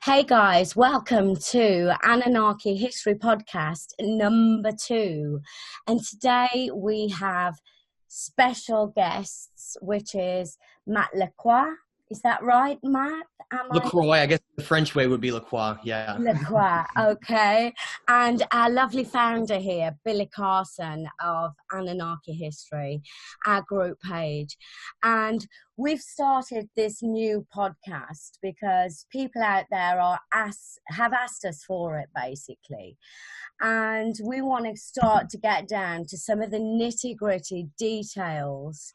Hey guys, welcome to Anunnaki History Podcast number 2. And today we have special guests, which is Matt Lacroix. Is that right, Matt? Lacroix, I guess the French way would be Lacroix, yeah. Lacroix, okay. And our lovely founder here, Billy Carson of Anunnaki History, our group page. And we've started this new podcast because people out there have asked us for it, basically. And we want to start to get down to some of the nitty-gritty details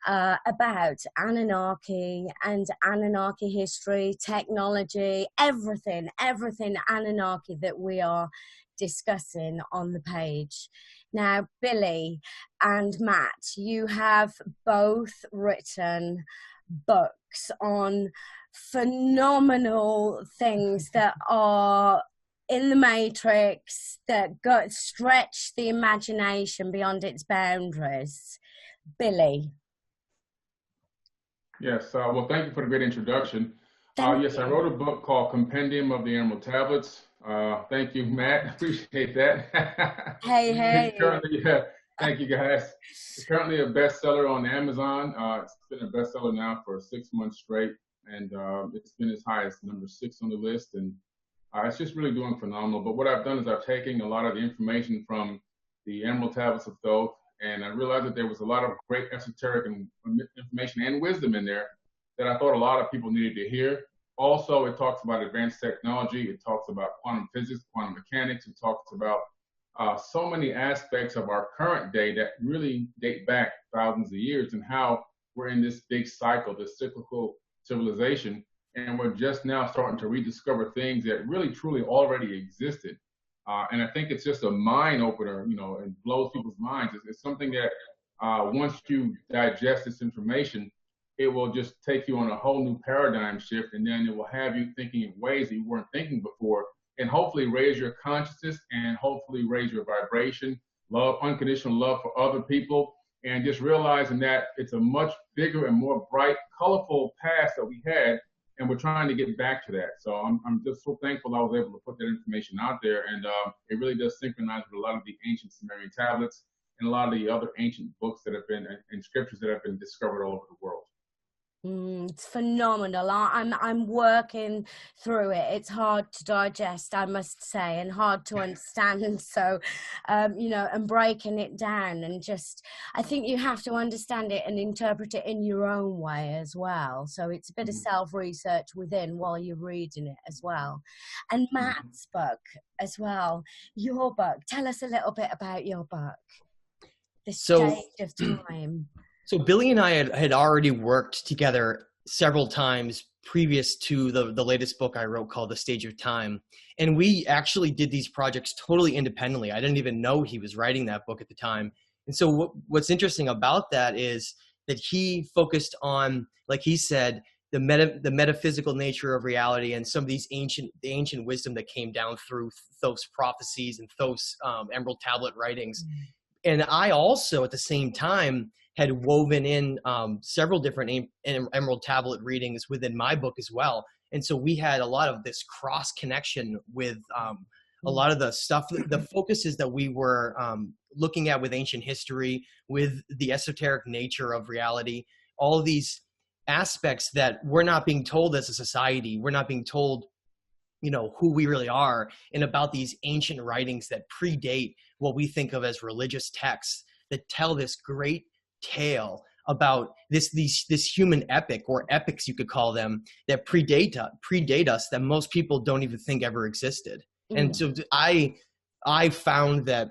about Anunnaki and Anunnaki history, technology, everything Anunnaki that we are discussing on the page. Now, Billy and Matt, you have both written books on phenomenal things that are in the Matrix, that stretch the imagination beyond its boundaries. Billy. Yes, well, thank you for the great introduction. Yes, I wrote a book called Compendium of the Emerald Tablets. Thank you, Matt. Appreciate that. Hey. Thank you, guys. It's currently a bestseller on Amazon. It's been a bestseller now for 6 months straight, and it's been as high as number 6 on the list, and it's just really doing phenomenal. But what I've done is I've taken a lot of the information from the Emerald Tablets of Thoth, and I realized that there was a lot of great esoteric information and wisdom in there that I thought a lot of people needed to hear. Also, it talks about advanced technology. It talks about quantum physics, quantum mechanics. It talks about so many aspects of our current day that really date back thousands of years, and how we're in this big cycle, this cyclical civilization, and we're just now starting to rediscover things that really truly already existed. And I think it's just a mind opener, and blows people's minds. It's something that once you digest this information, it will just take you on a whole new paradigm shift, and then it will have you thinking in ways that you weren't thinking before, and hopefully raise your consciousness and hopefully raise your vibration, love, unconditional love for other people, and just realizing that it's a much bigger and more bright, colorful past that we had, and we're trying to get back to that. So I'm just so thankful I was able to put that information out there, and it really does synchronize with a lot of the ancient Sumerian tablets and a lot of the other ancient books that have been, and scriptures that have been discovered all over the world. It's phenomenal. I'm working through it. It's hard to digest, I must say, and hard to understand. So, and breaking it down, and just, I think you have to understand it and interpret it in your own way as well. So it's a bit of self-research within while you're reading it as well. And Matt's book as well, your book. Tell us a little bit about your book, The Stage of Time. So Billy and I had already worked together several times previous to the latest book I wrote called The Stage of Time. And we actually did these projects totally independently. I didn't even know he was writing that book at the time. And so what's interesting about that is that he focused on, like he said, the metaphysical nature of reality and some of these ancient wisdom that came down through Thoth's prophecies and Thoth's Emerald Tablet writings. And I also, at the same time, had woven in several different Emerald Tablet readings within my book as well. And so we had a lot of this cross connection with a lot of the stuff, the focuses that we were looking at with ancient history, with the esoteric nature of reality, all of these aspects that we're not being told as a society. We're not being told, who we really are, and about these ancient writings that predate what we think of as religious texts that tell this great tale about this human epic, or epics you could call them, that predate us, that most people don't even think ever existed. And so I found that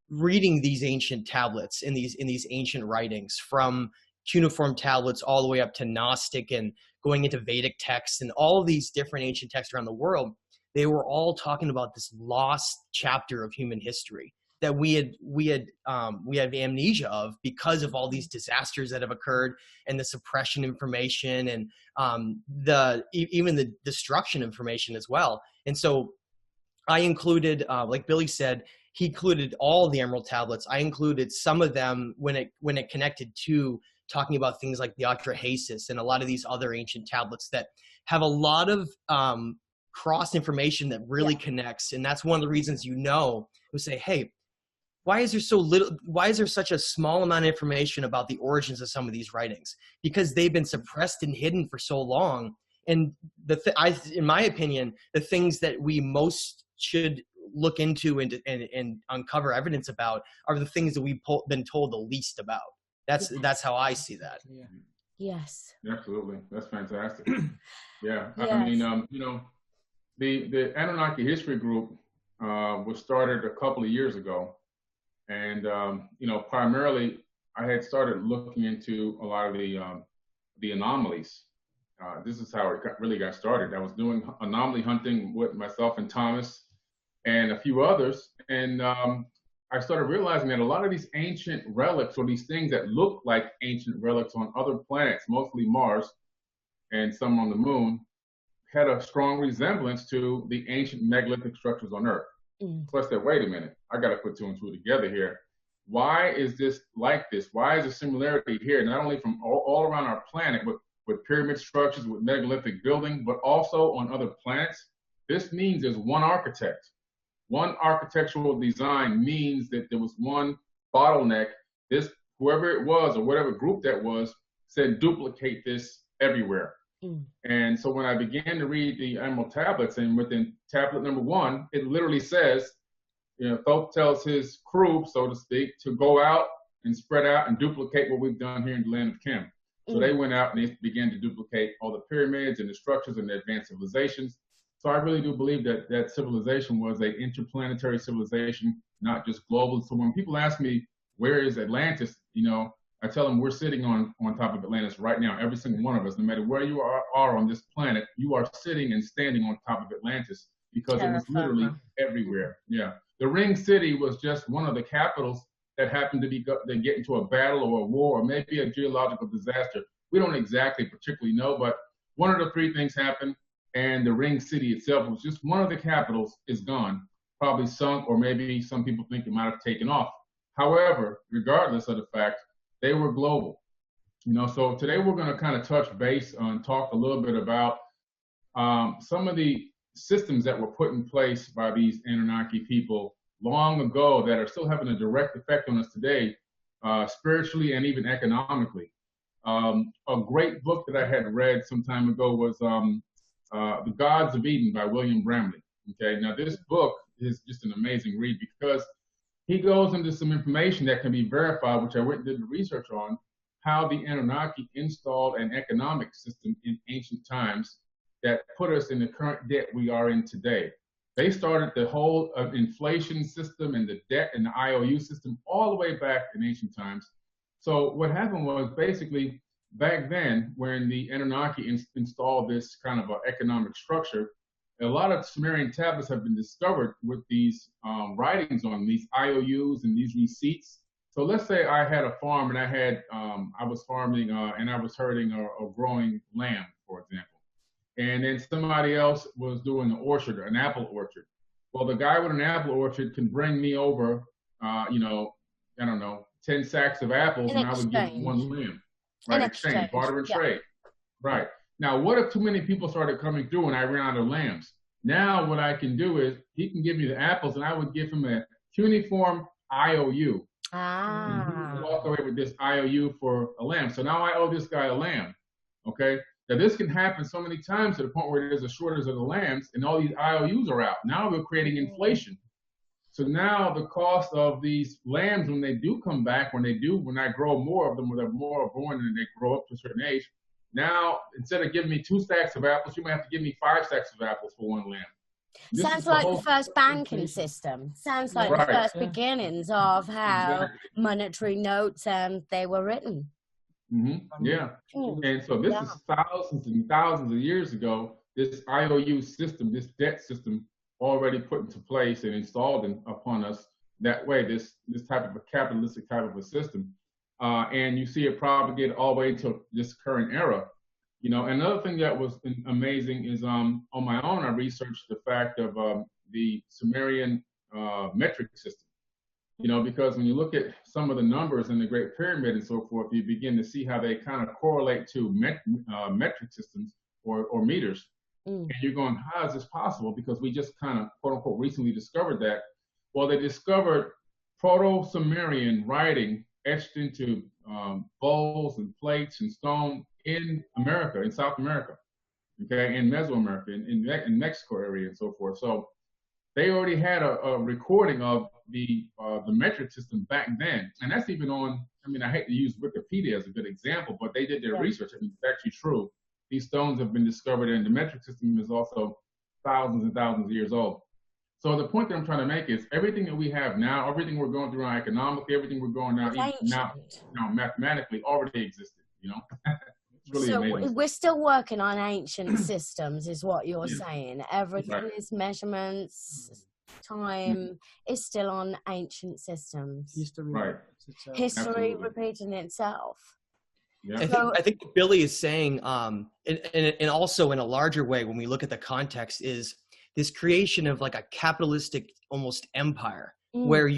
reading these ancient tablets in these ancient writings, from cuneiform tablets all the way up to Gnostic and going into Vedic texts and all of these different ancient texts around the world, they were all talking about this lost chapter of human history that we had amnesia of because of all these disasters that have occurred, and the suppression information, and even the destruction information as well. And so I included, like Billy said, he included all the Emerald Tablets. I included some of them when it connected to talking about things like the Atrahasis and a lot of these other ancient tablets that have a lot of cross information that really connects. And that's one of the reasons, we say, hey, why is there such a small amount of information about the origins of some of these writings? Because they've been suppressed and hidden for so long. And in my opinion, the things that we most should look into and uncover evidence about are the things that we've been told the least about. That's how I see that. Yeah. Yes. Absolutely. That's fantastic. Yeah. Yes. I mean, the Anunnaki History Group was started a couple of years ago. And, primarily I had started looking into a lot of the anomalies. This is how it really got started. I was doing anomaly hunting with myself and Thomas and a few others. And I started realizing that a lot of these ancient relics, or these things that look like ancient relics on other planets, mostly Mars and some on the moon, had a strong resemblance to the ancient megalithic structures on Earth. So I said, wait a minute, I got to put two and two together here. Why is this like this? Why is the similarity here, not only from all around our planet, but with pyramid structures, with megalithic building, but also on other planets? This means there's one architect. One architectural design means that there was one bottleneck. This, whoever it was or whatever group that was, said duplicate this everywhere. And so when I began to read the Emerald tablets, and within tablet number 1, it literally says, Thoth tells his crew, so to speak, to go out and spread out and duplicate what we've done here in the land of Chem. So they went out and they began to duplicate all the pyramids and the structures and the advanced civilizations. So I really do believe that that civilization was an interplanetary civilization, not just global. So when people ask me, where is Atlantis, I tell them we're sitting on top of Atlantis right now. Every single one of us, no matter where you are on this planet, you are sitting and standing on top of Atlantis, because it was literally everywhere. Yeah. The Ring City was just one of the capitals that happened to get into a battle or a war or maybe a geological disaster. We don't exactly particularly know, but one of the 3 things happened, and the Ring City itself was just one of the capitals is gone, probably sunk, or maybe some people think it might have taken off. However, regardless of the fact, they were global. So today we're going to kind of touch base on, talk a little bit about some of the systems that were put in place by these Anunnaki people long ago that are still having a direct effect on us today, spiritually and even economically. A great book that I had read some time ago was The Gods of Eden by William Bramley. Okay, now this book is just an amazing read, because he goes into some information that can be verified, which I went and did the research on, how the Anunnaki installed an economic system in ancient times that put us in the current debt we are in today. They started the whole inflation system and the debt and the IOU system all the way back in ancient times. So what happened was, basically back then, when the Anunnaki installed this kind of economic structure, a lot of Sumerian tablets have been discovered with these writings on these IOUs and these receipts. So let's say I had a farm and I was farming and I was herding or growing lamb, for example. And then somebody else was doing an orchard, an apple orchard. Well, the guy with an apple orchard can bring me over, 10 sacks of apples, and I would give him 1 lamb. Right, exchange, barter and trade. Right. Now, what if too many people started coming through and I ran out of lambs? Now what I can do is, he can give me the apples and I would give him a cuneiform IOU. And walk away with this IOU for a lamb. So now I owe this guy a lamb. Okay. Now this can happen so many times to the point where there's a shortage of the lambs and all these IOUs are out. Now we're creating inflation. So now the cost of these lambs, when they do come back, when I grow more of them, when they're more born and they grow up to a certain age, now instead of giving me 2 stacks of apples, you might have to give me 5 stacks of apples for 1 lamb. Sounds like the first banking system. Sounds like the first beginnings of how monetary notes they were written. Yeah. And so this is thousands and thousands of years ago, this IOU system, this debt system, already put into place and installed upon us that way, this type of a capitalistic type of a system. And you see it propagate all the way to this current era. Another thing that was amazing is on my own, I researched the fact of the Sumerian metric system. Because when you look at some of the numbers in the Great Pyramid and so forth, you begin to see how they kind of correlate to metric systems or meters. And you're going, how is this possible? Because we just kind of, quote unquote, recently discovered that. Well, they discovered Proto-Sumerian writing etched into bowls and plates and stone in America, in South America, okay, in Mesoamerica, in Mexico area and so forth. So they already had a recording of the metric system back then. And that's even on, I mean, I hate to use Wikipedia as a good example, but they did their research. I mean, it's actually true. These stones have been discovered, and the metric system is also thousands and thousands of years old. So the point that I'm trying to make is everything that we have now, everything we're going through now economically, everything we're going now mathematically already existed, you know? It's really amazing. We're still working on ancient systems is what you're saying. Everything is measurements, time is still on ancient systems. History repeating itself. Yeah. I think what Billy is saying, and also in a larger way, when we look at the context, is this creation of like a capitalistic almost empire, where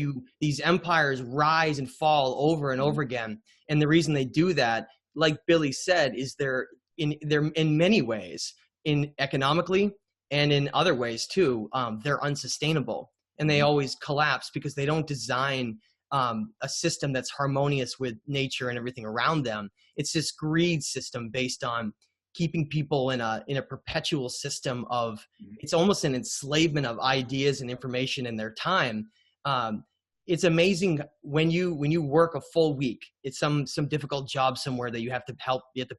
these empires rise and fall over and over again. And the reason they do that, like Billy said, is they're in many ways, in economically and in other ways too, they're unsustainable, and they always collapse because they don't design a system that's harmonious with nature and everything around them. It's this greed system based on keeping people in a perpetual system of, it's almost an enslavement of ideas and information in their time. It's amazing when you work a full week. It's some difficult job somewhere that you have to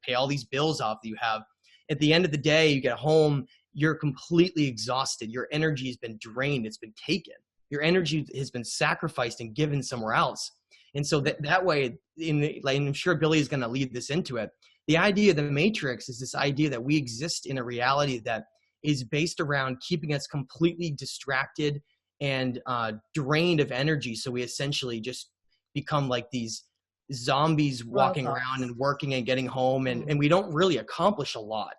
pay all these bills off that you have. At the end of the day, you get home, you're completely exhausted. Your energy has been drained. It's been taken. Your energy has been sacrificed and given somewhere else. And so that way, I'm sure Billy is going to lead this into it. The idea of the Matrix is this idea that we exist in a reality that is based around keeping us completely distracted and drained of energy. So we essentially just become like these zombies walking around and working and getting home, and we don't really accomplish a lot.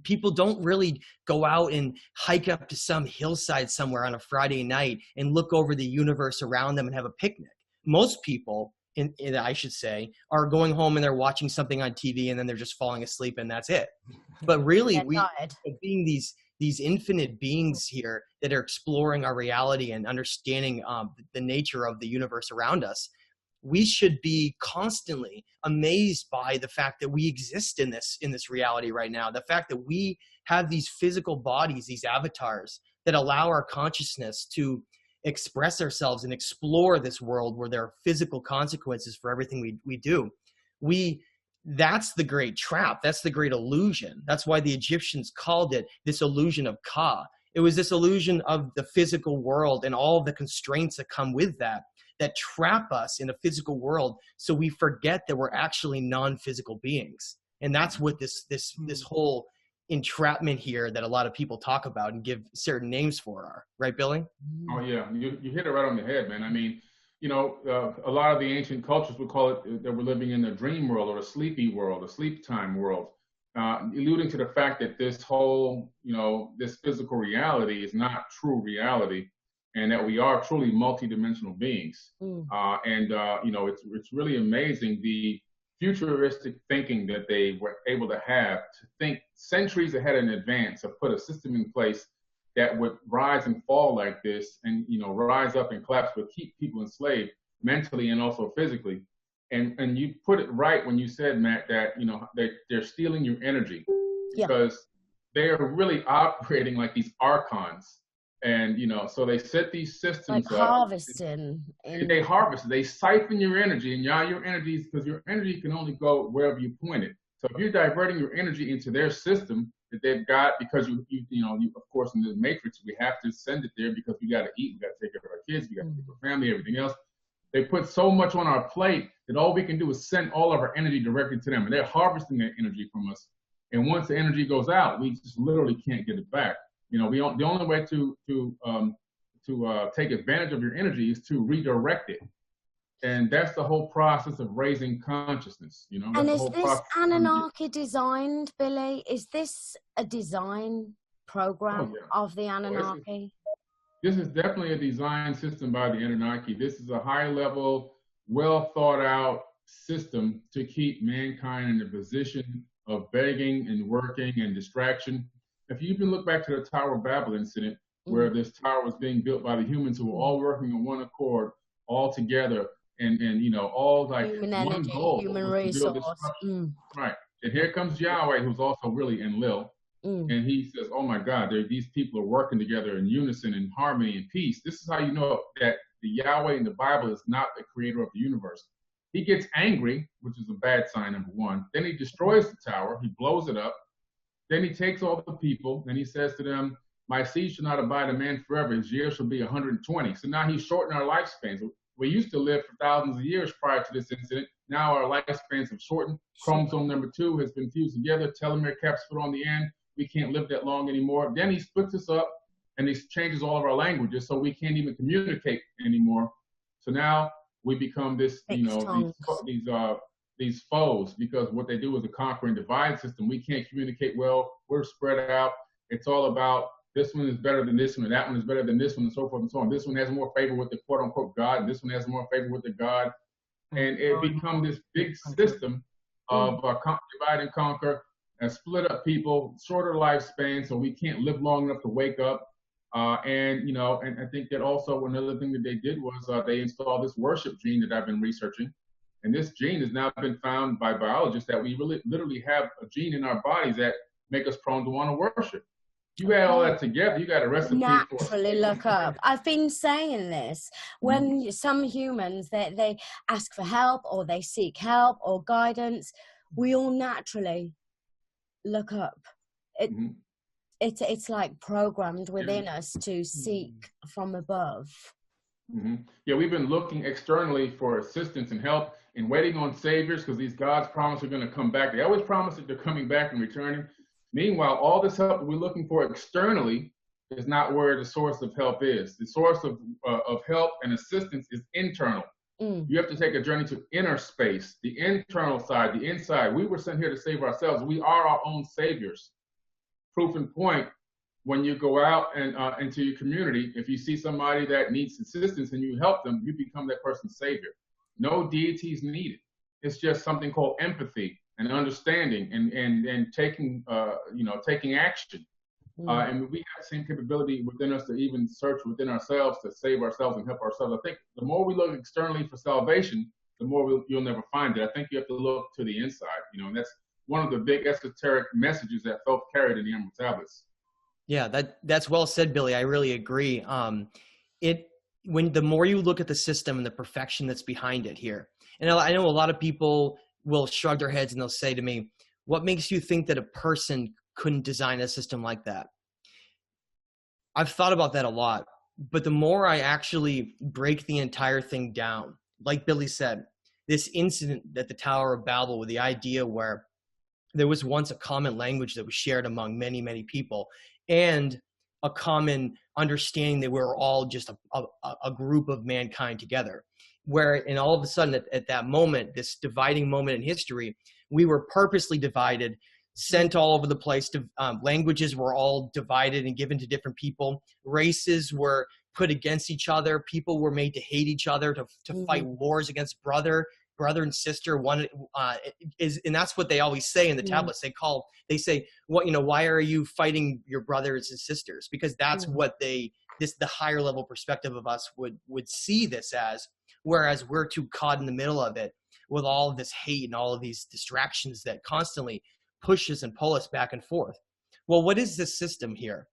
People don't really go out and hike up to some hillside somewhere on a Friday night and look over the universe around them and have a picnic. Most people, I should say, are going home and they're watching something on TV and then they're just falling asleep and that's it. But really, being these infinite beings here that are exploring our reality and understanding the nature of the universe around us, we should be constantly amazed by the fact that we exist in this reality right now. The fact that we have these physical bodies, these avatars that allow our consciousness to express ourselves and explore this world where there are physical consequences for everything we do. That's the great trap. That's the great illusion. That's why the Egyptians called it this illusion of Ka. It was this illusion of the physical world and all of the constraints that come with that trap us in a physical world, so we forget that we're actually non-physical beings. And that's what this whole entrapment here that a lot of people talk about and give certain names for are. Right, Billy? Oh, yeah. You hit it right on the head, man. I mean, you know, a lot of the ancient cultures would call it that we're living in a dream world or a sleepy world, a sleep time world, alluding to the fact that this whole, you know, this physical reality is not true reality, and that we are truly multidimensional beings. You know, it's really amazing the futuristic thinking that they were able to have, to think centuries ahead in advance, to put a system in place that would rise and fall like this, and, you know, rise up and collapse, but keep people enslaved mentally and also physically. And you put it right when you said, Matt, that, you know, they're stealing your energy, because they are really operating like these archons. And, you know, so they set these systems like up. Harvesting. They harvest. They siphon your energy, and your energy, because your energy can only go wherever you point it. So if you're diverting your energy into their system that they've got, because you of course, in the Matrix, we have to send it there because we got to eat, we got to take care of our kids, we got to take care of our family, everything else. They put so much on our plate that all we can do is send all of our energy directly to them, and they're harvesting that energy from us. And once the energy goes out, we just literally can't get it back. You know, the only way to take advantage of your energy is to redirect it, and that's the whole process of raising consciousness. You know, and is this Anunnaki designed, Billy? Is this a design program of the Anunnaki? This is definitely a design system by the Anunnaki. This is a high-level, well thought-out system to keep mankind in a position of begging and working and distraction. If you even look back to the Tower of Babel incident, where this tower was being built by the humans who were all working on one accord, all together, and you know, all like human one energy, goal human was to build this resource. structure. Right. And here comes Yahweh, who's also really Enlil. And he says, oh my God, these people are working together in unison, in harmony, and peace. This is how you know that the Yahweh in the Bible is not the creator of the universe. He gets angry, which is a bad sign, number one. Then he destroys the tower. He blows it up. Then he takes all the people and he says to them, my seed shall not abide a man forever. His years shall be 120. So now he's shortened our lifespans. We used to live for thousands of years prior to this incident. Now our lifespans have shortened. Chromosome number 2 has been fused together. Telomere caps put on the end. We can't live that long anymore. Then he splits us up and he changes all of our languages so we can't even communicate anymore. So now we become this, you know, these foes, because what they do is a conquer and divide system. We can't communicate well. We're spread out. It's all about this one is better than this one, and that one is better than this one, and so forth and so on. This one has more favor with the quote unquote God, and this one has more favor with the God. And it becomes this big system of divide and conquer and split up people, shorter lifespan, so we can't live long enough to wake up. And, you know, and I think that also another thing that they did was they installed this worship gene that I've been researching. And this gene has now been found by biologists that we really literally have a gene in our bodies that make us prone to want to worship. You add all that together, you got a recipe naturally look up. I've been saying this. When some humans, they ask for help or they seek help or guidance, we all naturally look up. It's like programmed within us to seek from above. Yeah, we've been looking externally for assistance and help and waiting on saviors, because these gods promise are going to come back. They always promise that they're coming back and returning. Meanwhile, all this help that we're looking for externally is not where the source of help is. The source of help and assistance is internal. You have to take a journey to inner space, the internal side, the inside. We were sent here to save ourselves. We are our own saviors. Proof in point, when you go out and into your community, if you see somebody that needs assistance and you help them, you become that person's savior. No deities needed. It's just something called empathy and understanding and taking taking action. And we have the same capability within us to even search within ourselves to save ourselves and help ourselves. I think the more we look externally for salvation, the more you'll never find it. I think you have to look to the inside, you know, and that's one of the big esoteric messages that Thoth carried in the Emerald Tablets. Yeah, that's well said, Billy. I really agree. When the more you look at the system and the perfection that's behind it here, and I know a lot of people will shrug their heads and they'll say to me, what makes you think that a person couldn't design a system like that? I've thought about that a lot, but the more I actually break the entire thing down, like Billy said, this incident at the Tower of Babel with the idea where there was once a common language that was shared among many, many people, and a common understanding that we're all just a group of mankind together. And all of a sudden at that moment, this dividing moment in history, we were purposely divided, sent all over the place. Languages were all divided and given to different people. Races were put against each other. People were made to hate each other, to fight wars against brother and sister. And that's what they always say in the tablets. They say, why are you fighting your brothers and sisters? Because that's what the higher level perspective of us would see this as, whereas we're too caught in the middle of it with all of this hate and all of these distractions that constantly push us and pull us back and forth. Well, what is this system here?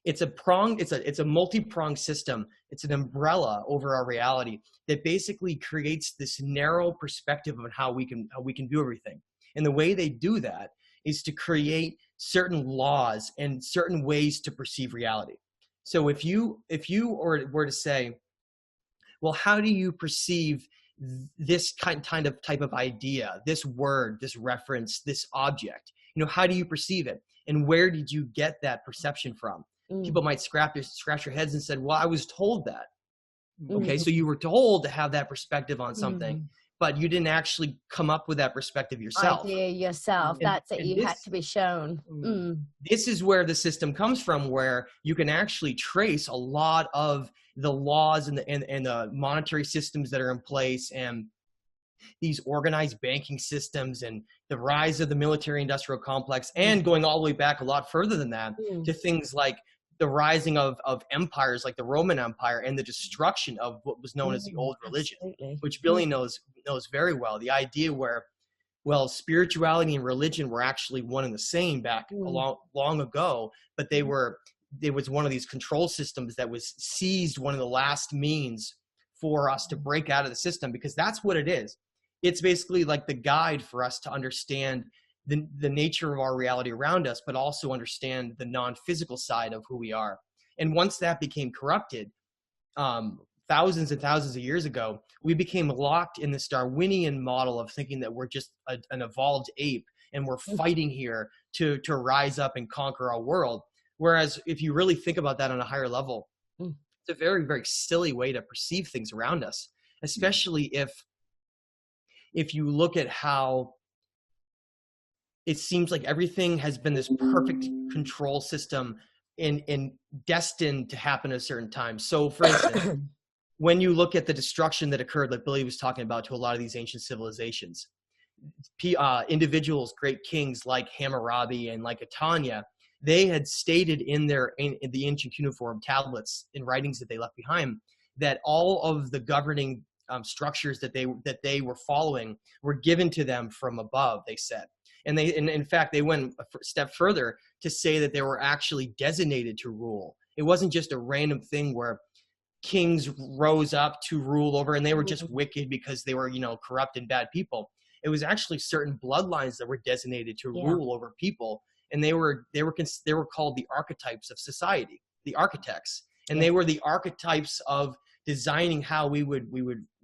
It's a multi-pronged system. It's an umbrella over our reality that basically creates this narrow perspective of how we can view everything. And the way they do that is to create certain laws and certain ways to perceive reality. So if you were to say, well, how do you perceive this type of idea, this word, this reference, this object? How do you perceive it? And where did you get that perception from? People might scratch your heads and said, well, I was told that. Okay, so you were told to have that perspective on something, but you didn't actually come up with that perspective yourself. Idea yourself. That's it. You had to be shown. This is where the system comes from, where you can actually trace a lot of the laws and the monetary systems that are in place, and these organized banking systems and the rise of the military industrial complex, and going all the way back a lot further than that to things like the rising of empires like the Roman Empire and the destruction of what was known as the old religion, which Billy knows very well. The idea where, well, spirituality and religion were actually one and the same back long ago, but there was one of these control systems that was seized, one of the last means for us to break out of the system, because that's what it is. It's basically like the guide for us to understand the nature of our reality around us, but also understand the non-physical side of who we are. And once that became corrupted, thousands and thousands of years ago, we became locked in this Darwinian model of thinking that we're just an evolved ape and we're fighting here to rise up and conquer our world. Whereas if you really think about that on a higher level, it's a very, very silly way to perceive things around us, especially if you look at how it seems like everything has been this perfect control system and destined to happen at a certain time. So for instance, when you look at the destruction that occurred, like Billy was talking about, to a lot of these ancient civilizations, individuals, great kings like Hammurabi and like Atanya, they had stated in the ancient cuneiform tablets and writings that they left behind that all of the governing structures that they were following were given to them from above, they said. And in fact, they went a step further to say that they were actually designated to rule. It wasn't just a random thing where kings rose up to rule over and they were just wicked because they were, corrupt and bad people. It was actually certain bloodlines that were designated to rule over people. And they were called the archetypes of society, the architects. And they were the archetypes of designing how we would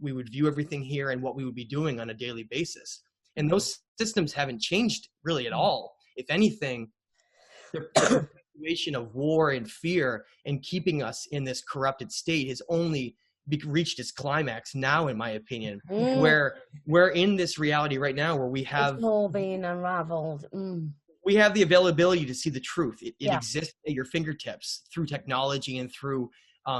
view everything here and what we would be doing on a daily basis. And those systems haven't changed really at all. If anything, the situation of war and fear and keeping us in this corrupted state has only reached its climax now, in my opinion, where we're in this reality right now where we have it's all being unraveled. We have the availability to see the truth. It exists at your fingertips through technology and through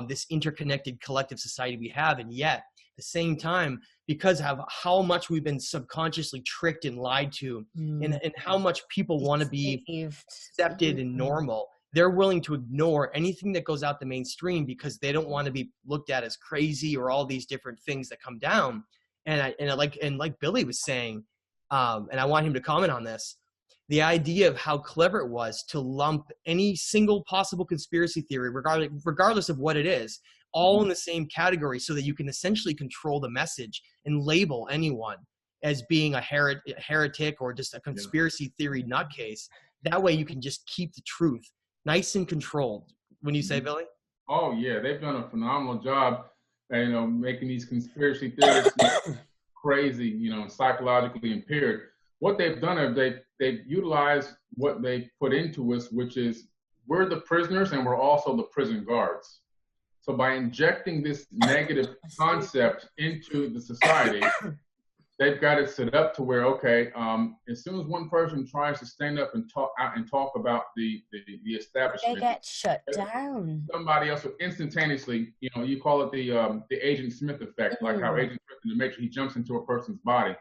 this interconnected collective society we have. And yet, at the same time, because of how much we've been subconsciously tricked and lied to, and how much people want to be accepted and normal, they're willing to ignore anything that goes out the mainstream because they don't want to be looked at as crazy or all these different things that come down. And like Billy was saying, and I want him to comment on this, the idea of how clever it was to lump any single possible conspiracy theory, regardless of what it is, all in the same category so that you can essentially control the message and label anyone as being a heretic or just a conspiracy theory nutcase. That way you can just keep the truth nice and controlled. When you say, Billy? Oh, yeah. They've done a phenomenal job, making these conspiracy theories crazy, psychologically impaired. What they've done is they've utilized what they put into us, which is we're the prisoners and we're also the prison guards. So by injecting this negative concept into the society, they've got it set up to where, okay, as soon as one person tries to stand up and talk about the establishment, they get shut down. Somebody else will instantaneously, you call it the Agent Smith effect, like how Agent Smith in the Matrix, he jumps into a person's body.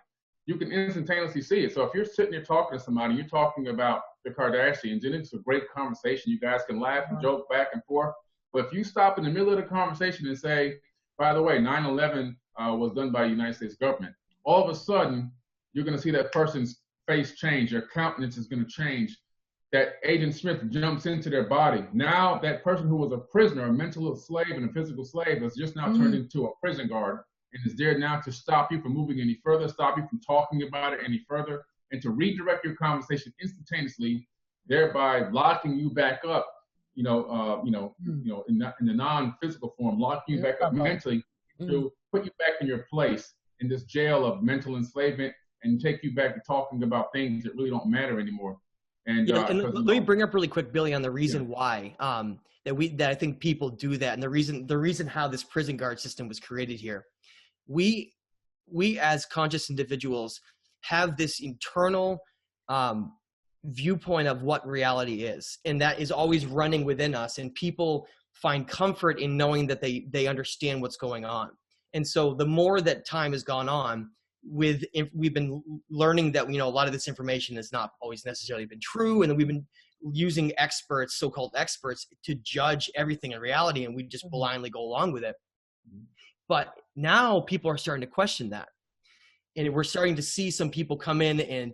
You can instantaneously see it. So if you're sitting there talking to somebody, you're talking about the Kardashians, and it's a great conversation. You guys can laugh and joke back and forth. But if you stop in the middle of the conversation and say, by the way, 9/11 was done by the United States government, all of a sudden, you're going to see that person's face change. Their countenance is going to change. That Agent Smith jumps into their body. Now that person who was a prisoner, a mental slave and a physical slave, has just now turned into a prison guard and is there now to stop you from moving any further, stop you from talking about it any further, and to redirect your conversation instantaneously, thereby locking you back up, in the non-physical form, locking you back up mentally to put you back in your place in this jail of mental enslavement and take you back to talking about things that really don't matter anymore. And let me bring up really quick, Billy, on the reason why that I think people do that, and the reason how this prison guard system was created here. We as conscious individuals have this internal viewpoint of what reality is, and that is always running within us, and people find comfort in knowing that they understand what's going on. And so the more that time has gone on, we've been learning that, you know, a lot of this information has not always necessarily been true. And then we've been using experts, so-called experts, to judge everything in reality. And we just blindly go along with it. But now people are starting to question that. And we're starting to see some people come in and,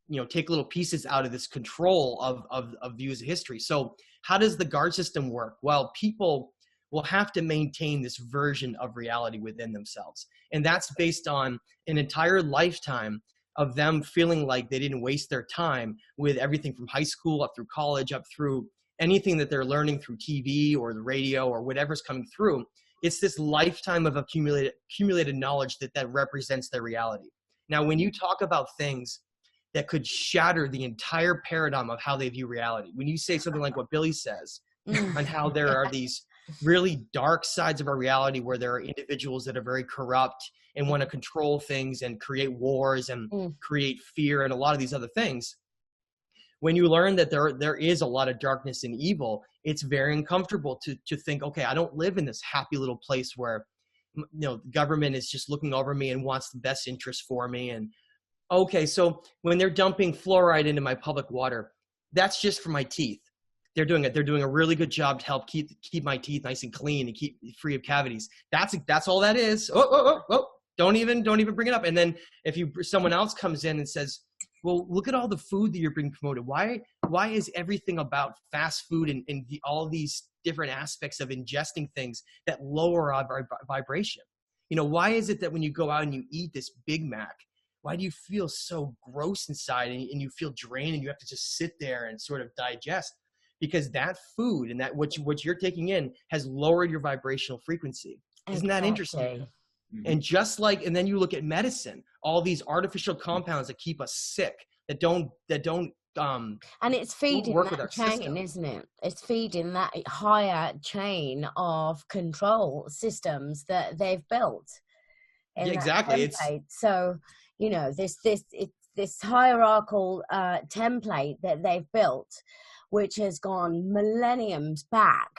you know, take little pieces out of this control of views of history. So how does the guard system work? Well, people will have to maintain this version of reality within themselves. And that's based on an entire lifetime of them feeling like they didn't waste their time with everything from high school up through college, up through anything that they're learning through TV or the radio or whatever's coming through. It's this lifetime of accumulated knowledge that represents their reality. Now, when you talk about things that could shatter the entire paradigm of how they view reality, when you say something like what Billy says, on how there are these really dark sides of our reality where there are individuals that are very corrupt and want to control things and create wars and create fear and a lot of these other things. When you learn that there is a lot of darkness and evil, it's very uncomfortable to think, okay, I don't live in this happy little place where, you know, the government is just looking over me and wants the best interest for me. And okay, so when they're dumping fluoride into my public water, that's just for my teeth. They're doing a really good job to help keep my teeth nice and clean and keep free of cavities. That's all that is. Oh, don't even bring it up. And then if someone else comes in and says, well, look at all the food that you're being promoted. Why is everything about fast food and all these different aspects of ingesting things that lower our vibration? You know, why is it that when you go out and you eat this Big Mac, why do you feel so gross inside and you feel drained and you have to just sit there and sort of digest? Because that food and that what you're taking in has lowered your vibrational frequency. Isn't that interesting? And just like, and then you look at medicine, all these artificial compounds that keep us sick, that don't and it's feeding that chain, isn't it? It's feeding that higher chain of control systems that they've built. Yeah, exactly. So, you know, this hierarchical template that they've built, which has gone millenniums back.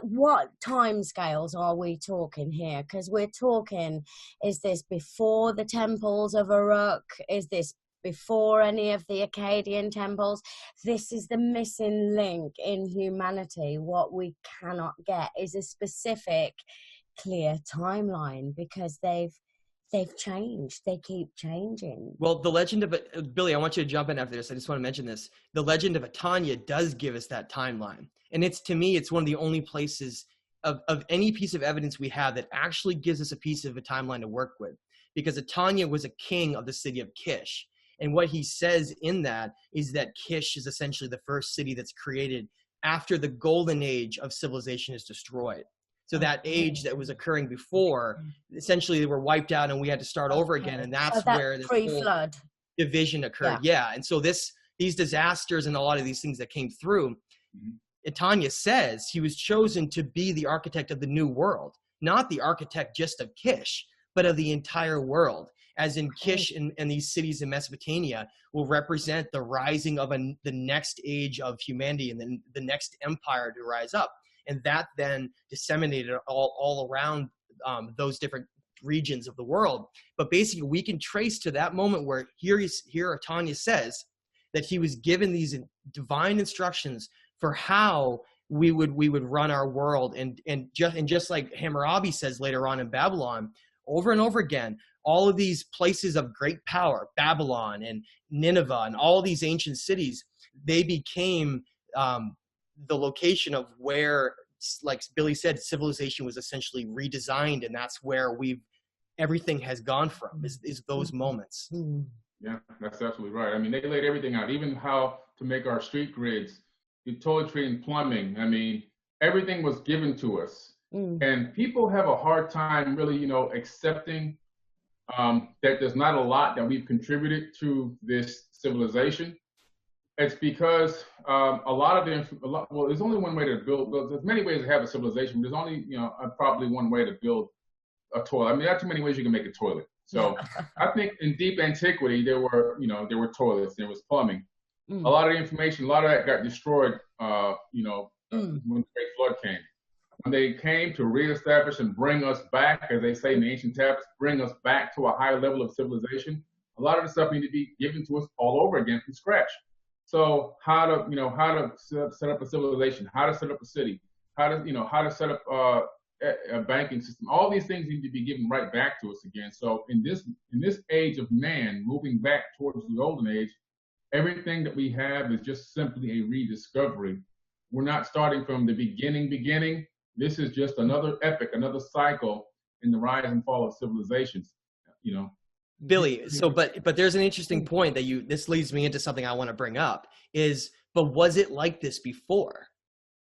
What timescales are we talking here? Because we're talking, is this before the temples of Uruk? Is this before any of the Akkadian temples? This is the missing link in humanity. What we cannot get is a specific, clear timeline, because they've changed. They keep changing. Well, the legend of Billy, I want you to jump in after this. I just want to mention this. The legend of Atanya does give us that timeline. And to me, it's one of the only places of any piece of evidence we have that actually gives us a piece of a timeline to work with. Because Atanya was a king of the city of Kish. And what he says in that is that Kish is essentially the first city that's created after the golden age of civilization is destroyed. So that age that was occurring before, essentially they were wiped out and we had to start over again. And that's where this whole division occurred. Yeah. And so these disasters and a lot of these things that came through, Atanya says he was chosen to be the architect of the new world, not the architect just of Kish, but of the entire world. As in Kish and these cities in Mesopotamia will represent the rising of the next age of humanity and then the next empire to rise up. And that then disseminated all around those different regions of the world. But basically, we can trace to that moment where here Atanya says that he was given these divine instructions for how we would run our world. And just like Hammurabi says later on in Babylon, over and over again, all of these places of great power, Babylon and Nineveh and all these ancient cities, they became the location of where, like Billy said, civilization was essentially redesigned, and that's where everything has gone from is those moments. Yeah, that's absolutely right. I mean, they laid everything out, even how to make our street grids, the toiletry and plumbing. I mean, everything was given to us. And people have a hard time really, you know, accepting that there's not a lot that we've contributed to this civilization. It's because well, there's only one way to build. There's many ways to have a civilization, but there's only, you know, probably one way to build a toilet. I mean, there are too many ways you can make a toilet. So I think in deep antiquity, there were toilets, there was plumbing. A lot of the information, a lot of that got destroyed, when the Great Flood came. when they came to reestablish and bring us back, as they say in the ancient tablets, bring us back to a higher level of civilization, a lot of the stuff needed to be given to us all over again from scratch. So how to set up a civilization, how to set up a city, how to set up a banking system. All these things need to be given right back to us again. So in this age of man, moving back towards the golden age, everything that we have is just simply a rediscovery. We're not starting from the beginning. This is just another epic, another cycle in the rise and fall of civilizations. Billy, but there's an interesting point that this leads me into something I want to bring up but was it like this before?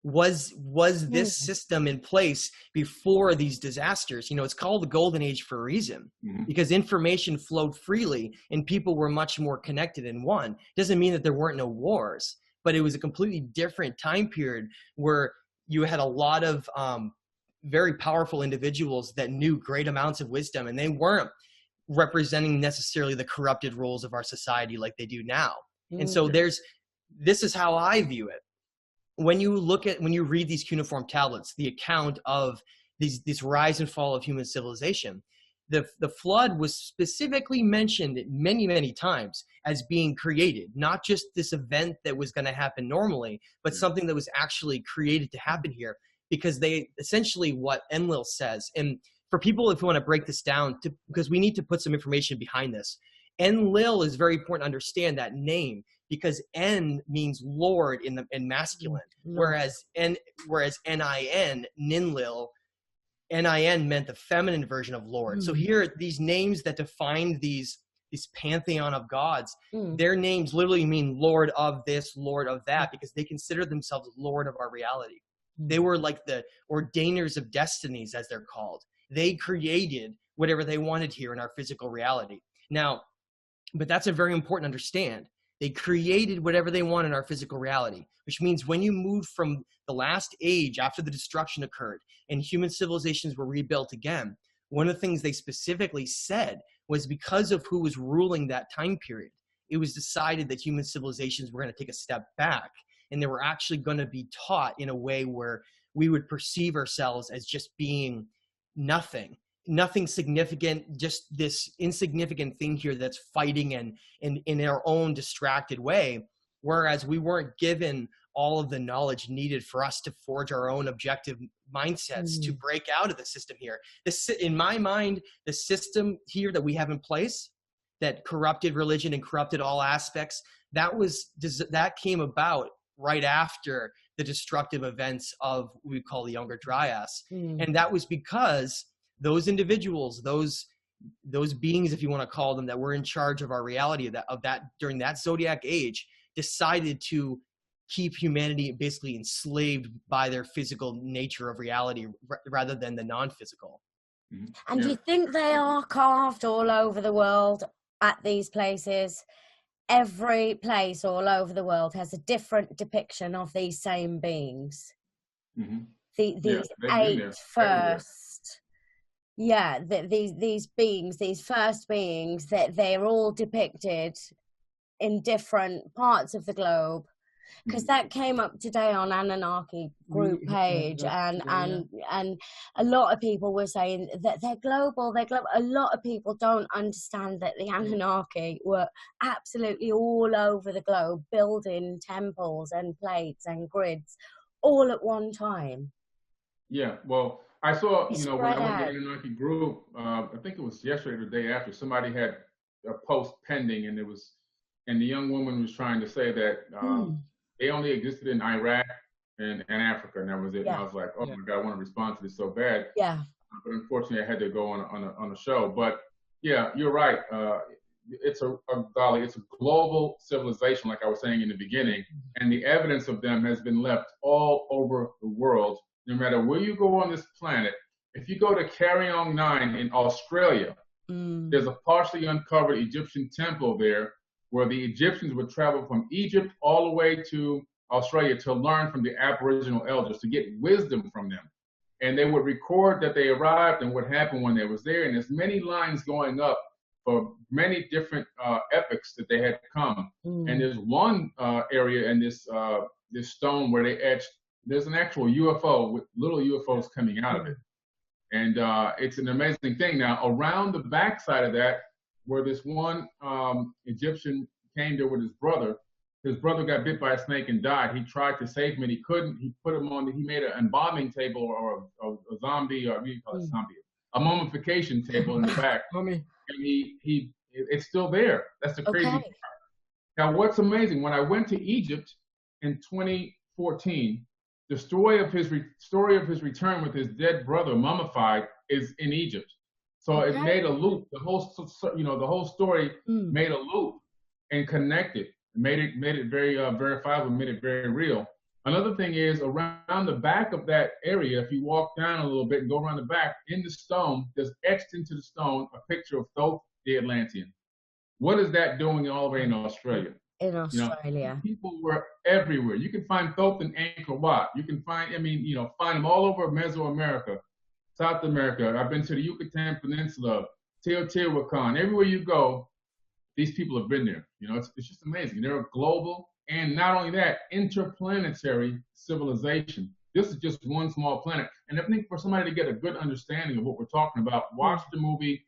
Was this system in place before these disasters? It's called the golden age for a reason, because information flowed freely and people were much more connected in one. Doesn't mean that there weren't no wars, but it was a completely different time period where you had a lot of very powerful individuals that knew great amounts of wisdom, and they weren't representing necessarily the corrupted roles of our society like they do now. And so this is how I view it. When you read these cuneiform tablets, the account of this rise and fall of human civilization, the flood was specifically mentioned many, many times as being created, not just this event that was going to happen normally, but something that was actually created to happen here, because they essentially what Enlil says. And for people, if you want to break this down, because we need to put some information behind this, Enlil is very important to understand that name, because En means Lord in masculine, whereas Nin, Ninlil, Nin meant the feminine version of Lord. So here, these names that define this pantheon of gods, their names literally mean Lord of this, Lord of that, because they consider themselves Lord of our reality. They were like the ordainers of destinies, as they're called. They created whatever they wanted here in our physical reality. Now, but that's a very important to understand. They created whatever they want in our physical reality, which means when you move from the last age after the destruction occurred and human civilizations were rebuilt again, one of the things they specifically said was because of who was ruling that time period, it was decided that human civilizations were going to take a step back, and they were actually going to be taught in a way where we would perceive ourselves as just being nothing significant, just this insignificant thing here that's fighting and in our own distracted way, whereas we weren't given all of the knowledge needed for us to forge our own objective mindsets to break out of the system here. In my mind, the system here that we have in place that corrupted religion and corrupted all aspects, that came about right after the destructive events of what we call the Younger Dryas. And that was because those individuals, those beings, if you want to call them, that were in charge of our reality of that during that zodiac age, decided to keep humanity basically enslaved by their physical nature of reality rather than the non-physical. And do you think they are carved all over the world at these places? Every place all over the world has a different depiction of these same beings. These eight first. Yeah, these beings, these first beings, that they're all depicted in different parts of the globe, because that came up today on Anunnaki group page, and a lot of people were saying that they're global. A lot of people don't understand that the Anunnaki were absolutely all over the globe, building temples and plates and grids all at one time. Yeah, well, I saw, when I went to the Anunnaki group, I think it was yesterday or the day after, somebody had a post pending, and the young woman was trying to say that they only existed in Iraq and Africa, and that was it. And I was like, oh my God, I want to respond to this so bad. Yeah. But unfortunately, I had to go on a show. But yeah, you're right. It's a global civilization, like I was saying in the beginning, and the evidence of them has been left all over the world. No matter where you go on this planet, if you go to Carryong 9 in Australia, there's a partially uncovered Egyptian temple there where the Egyptians would travel from Egypt all the way to Australia to learn from the Aboriginal elders, to get wisdom from them. And they would record that they arrived and what happened when they was there. And there's many lines going up for many different epochs that they had come. And there's one area in this stone where they etched there's an actual UFO with little UFOs coming out of it. And it's an amazing thing. Now, around the backside of that, where this one Egyptian came there with his brother got bit by a snake and died. He tried to save him and he couldn't. He put him on, he made an embalming table or a zombie, or what do you call it, zombie? A mummification table in the back. And it's still there. That's the crazy part. Now, what's amazing, when I went to Egypt in 2014, the story of his return with his dead brother mummified is in Egypt. So it made a loop. The whole story made a loop and connected. Made it very verifiable. Made it very real. Another thing is, around the back of that area, if you walk down a little bit and go around the back, in the stone, there's etched into the stone a picture of Thoth the Atlantean. What is that doing all the way in Australia? In Australia. People were everywhere. You can find Thoth in Angkor Wat. You can find them all over Mesoamerica, South America. I've been to the Yucatan Peninsula, Teotihuacan. Everywhere you go, these people have been there. It's just amazing. They're a global, and not only that, interplanetary civilization. This is just one small planet. And I think for somebody to get a good understanding of what we're talking about, watch the movie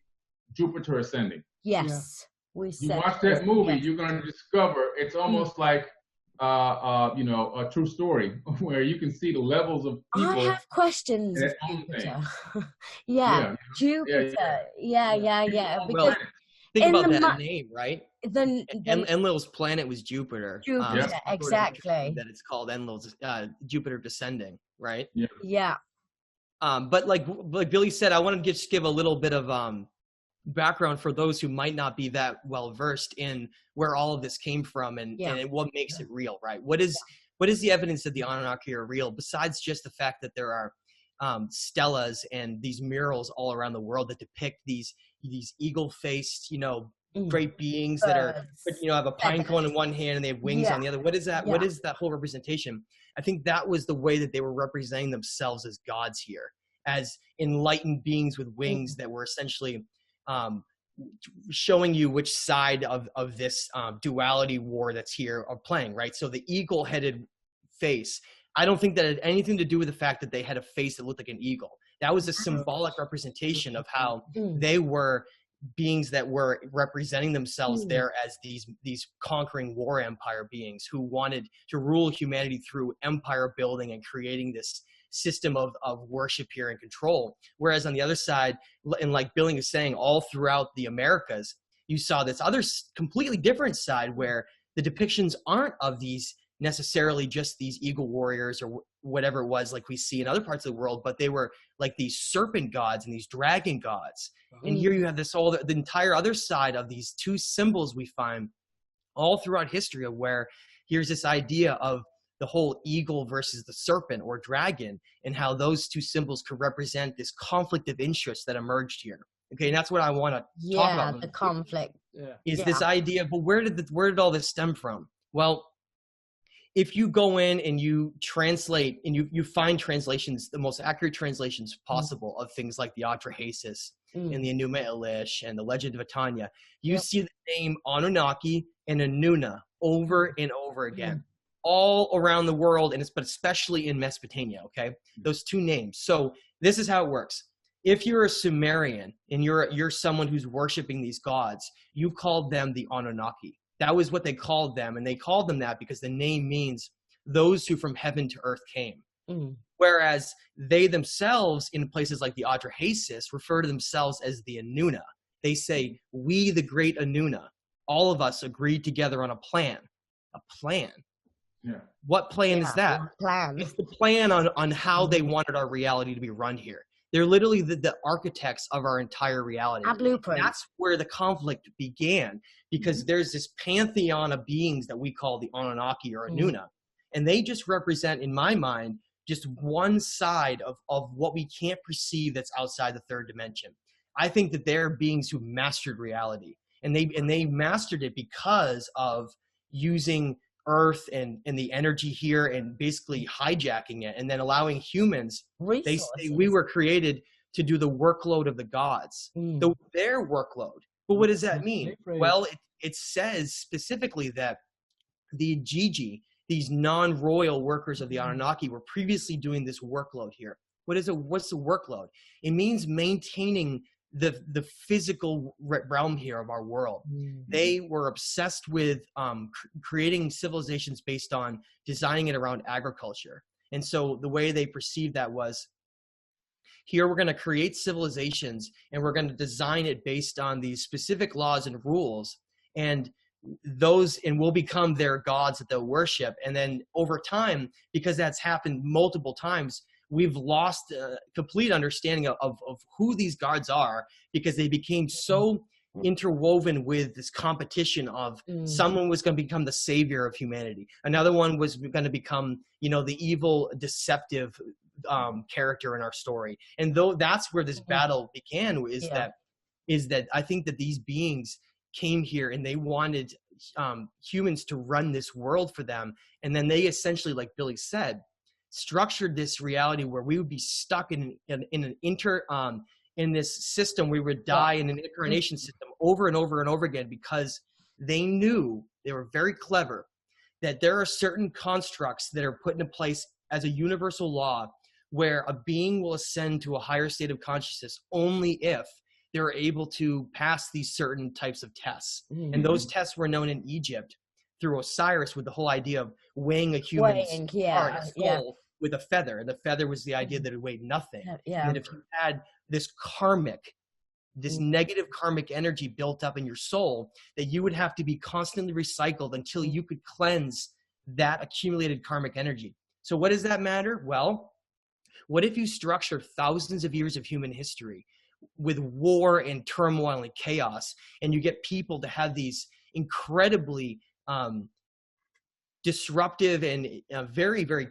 Jupiter Ascending. Yes. You watch that movie, you're going to discover it's almost like a true story where you can see the levels of people. I have questions. Jupiter. Jupiter. Yeah. Well, think about that name, right? Enlil's planet was Jupiter. Jupiter, exactly. That it's called Enlil's Jupiter descending, right? Yeah. But like Billy said, I want to just give a little bit of background for those who might not be that well versed in where all of this came from and what makes it real, right? What is the evidence that the Anunnaki are real, besides just the fact that there are stelas and these murals all around the world that depict these eagle-faced, great beings that are, have a pine cone in one hand and they have wings on the other. What is that? What is that whole representation? I think that was the way that they were representing themselves as gods here, as enlightened beings with wings that were essentially showing you which side of this duality war that's here are playing, right? So the eagle-headed face, I don't think that had anything to do with the fact that they had a face that looked like an eagle. That was a symbolic representation of how they were beings that were representing themselves there as these conquering war empire beings who wanted to rule humanity through empire building and creating this system of worship here and control. Whereas on the other side, and like Billy was saying, all throughout the Americas, you saw this other completely different side where the depictions aren't of these necessarily just these eagle warriors or whatever it was like we see in other parts of the world, but they were like these serpent gods and these dragon gods. And here you have this the entire other side of these two symbols we find all throughout history, of where here's this idea of the whole eagle versus the serpent or dragon, and how those two symbols could represent this conflict of interest that emerged here. Okay, and that's what I want to talk about. Yeah, the conflict. Is this idea, but where did all this stem from? Well, if you go in and you translate and you find translations, the most accurate translations possible of things like the Atrahasis and the Enuma Elish and the Legend of Atanya, you see the name Anunnaki and Anuna over and over again, all around the world, but especially in Mesopotamia, okay? Those two names. So this is how it works. If you're a Sumerian and you're someone who's worshiping these gods, you called them the Anunnaki. That was what they called them, and they called them that because the name means those who from heaven to earth came. Whereas they themselves, in places like the Atrahasis, refer to themselves as the Anuna. They say, we, the great Anuna, all of us agreed together on a plan. A plan? Yeah. What plan is that? Plan. It's the plan on how they wanted our reality to be run here. They're literally the architects of our entire reality. A blueprint. That's where the conflict began, because there's this pantheon of beings that we call the Anunnaki or Anuna. And they just represent, in my mind, just one side of what we can't perceive that's outside the third dimension. I think that they're beings who mastered reality. And they mastered it because of using Earth and the energy here and basically hijacking it and then allowing humans, they say we were created to do the workload of the gods, their workload. But what does that mean? Well, it says specifically that the Gigi these non-royal workers of the Anunnaki were previously doing this workload here. What's the workload? It means maintaining the physical realm here of our world. They were obsessed with creating civilizations based on designing it around agriculture. And so the way they perceived that was, here we're going to create civilizations and we're going to design it based on these specific laws and rules, and we'll become their gods that they'll worship. And then over time, because that's happened multiple times, we've lost a complete understanding of who these gods are, because they became so interwoven with this competition of someone was going to become the savior of humanity. Another one was going to become, the evil, deceptive character in our story. And though that's where this battle began, is that I think that these beings came here and they wanted humans to run this world for them. And then they essentially, like Billy said, structured this reality where we would be stuck in this system. We would die in an incarnation system over and over and over again, because they knew, they were very clever, that there are certain constructs that are put into place as a universal law where a being will ascend to a higher state of consciousness only if they're able to pass these certain types of tests. And those tests were known in Egypt through Osiris, with the whole idea of weighing a human's heart, soul, with a feather. The feather was the idea that it weighed nothing. And if you had this negative karmic energy built up in your soul, that you would have to be constantly recycled until you could cleanse that accumulated karmic energy. So what does that matter? Well, what if you structure thousands of years of human history with war and turmoil and chaos, and you get people to have these incredibly disruptive and very, very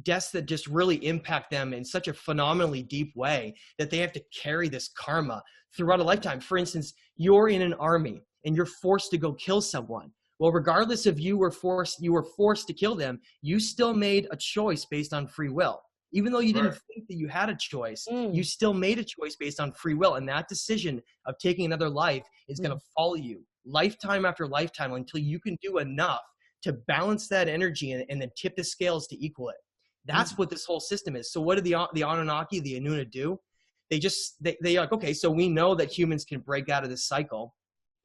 deaths that just really impact them in such a phenomenally deep way that they have to carry this karma throughout a lifetime. For instance, you're in an army and you're forced to go kill someone. Well, regardless of you were forced to kill them, you still made a choice based on free will. Even though you didn't think that you had a choice, you still made a choice based on free will. And that decision of taking another life is going to follow you lifetime after lifetime until you can do enough to balance that energy and then tip the scales to equal it. That's what this whole system is. So what did the Anunnaki, the Anuna do? They like, okay, so we know that humans can break out of this cycle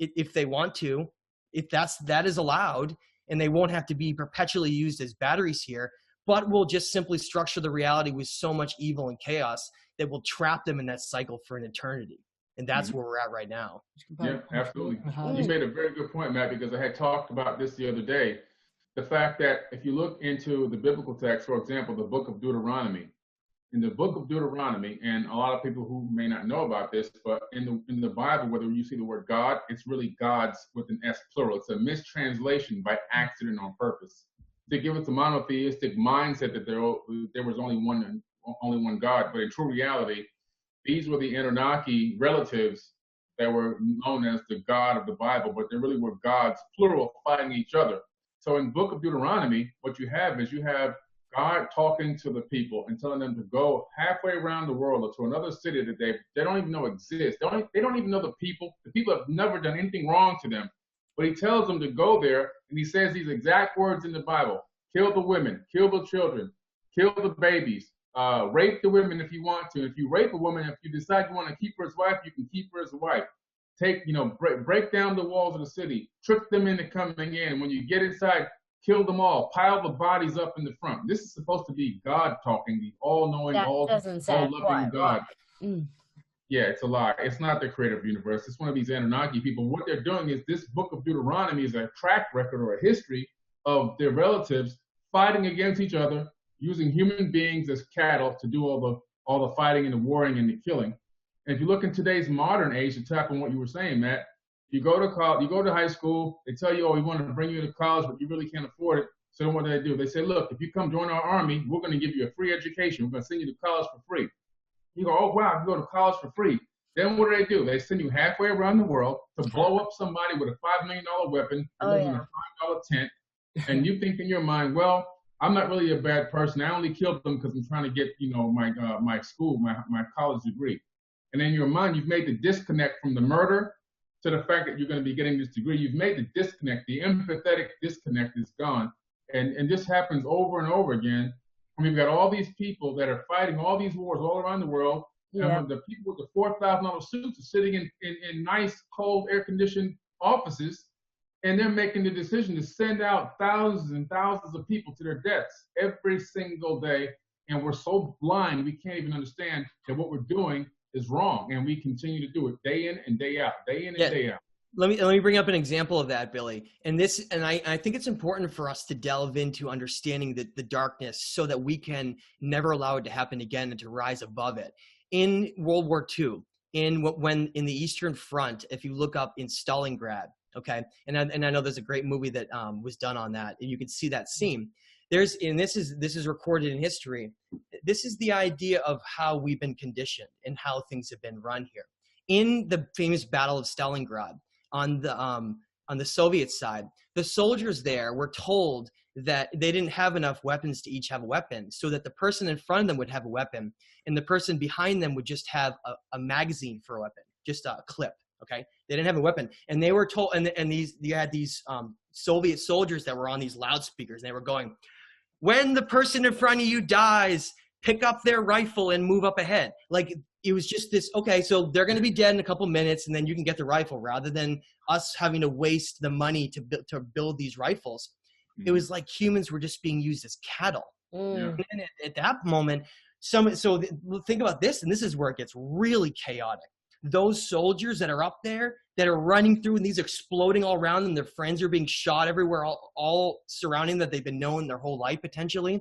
if they want to, if that is allowed, and they won't have to be perpetually used as batteries here, but we'll just simply structure the reality with so much evil and chaos that will trap them in that cycle for an eternity. And that's where we're at right now. Yeah, absolutely. You made a very good point, Matt, because I had talked about this the other day. The fact that if you look into the biblical text, for example, the book of Deuteronomy, in the book of Deuteronomy, and a lot of people who may not know about this, but in the Bible, whether you see the word God, it's really gods with an S plural. It's a mistranslation by accident on purpose to give us a monotheistic mindset that there was only one God. But in true reality, these were the Anunnaki relatives that were known as the God of the Bible, but they really were gods, plural, fighting each other. So in the book of Deuteronomy, what you have is you have God talking to the people and telling them to go halfway around the world or to another city that they don't even know exists. They don't even know the people. The people have never done anything wrong to them. But he tells them to go there, and he says these exact words in the Bible: kill the women, kill the children, kill the babies, rape the women if you want to. If you rape a woman, if you decide you want to keep her as wife, you can keep her as a wife. Break down the walls of the city, trick them into coming in. When you get inside, kill them all, pile the bodies up in the front. This is supposed to be God talking, the all-knowing, all-loving God. Yeah, it's a lie. It's not the creative universe. It's one of these Anunnaki people. What they're doing is this book of Deuteronomy is a track record or a history of their relatives fighting against each other, using human beings as cattle to do all the fighting and the warring and the killing. And if you look in today's modern age, to tap on what you were saying, Matt, you go to college, you go to high school, they tell you, oh, we want to bring you to college, but you really can't afford it. So what do? They say, look, if you come join our army, we're going to give you a free education. We're going to send you to college for free. You go, oh, wow, you go to college for free. Then what do? They send you halfway around the world to blow up somebody with a $5 million weapon in a $5 tent. And you think in your mind, well, I'm not really a bad person. I only killed them because I'm trying to get, my school, my college degree. And in your mind, you've made the disconnect from the murder to the fact that you're going to be getting this degree. You've made the disconnect. The empathetic disconnect is gone. And this happens over and over again. And we've got all these people that are fighting all these wars all around the world. Yeah. And when the people with the $4,000 suits are sitting in nice, cold, air-conditioned offices, and they're making the decision to send out thousands and thousands of people to their deaths every single day. And we're so blind, we can't even understand that what we're doing is wrong. And we continue to do it day in and day out, day in and day out. Let me bring up an example of that, Billy. And I think it's important for us to delve into understanding the darkness so that we can never allow it to happen again and to rise above it. In World War II, when in the Eastern Front, if you look up in Stalingrad, okay, and I know there's a great movie that was done on that, and you can see that scene. This is recorded in history. This is the idea of how we've been conditioned and how things have been run here. In the famous Battle of Stalingrad, on the Soviet side, the soldiers there were told that they didn't have enough weapons to each have a weapon, so that the person in front of them would have a weapon, and the person behind them would just have a magazine for a weapon, just a clip. Okay, they didn't have a weapon, and they were told, and you had these Soviet soldiers that were on these loudspeakers, and they were going, "When the person in front of you dies, pick up their rifle and move up ahead." Like, it was just this, okay, so they're going to be dead in a couple minutes, and then you can get the rifle, rather than us having to waste the money to build these rifles. Mm. It was like humans were just being used as cattle. Mm. And at that moment, so think about this, and this is where it gets really chaotic. Those soldiers that are up there, that are running through, and these exploding all around them, their friends are being shot everywhere, all surrounding that they've been known their whole life potentially.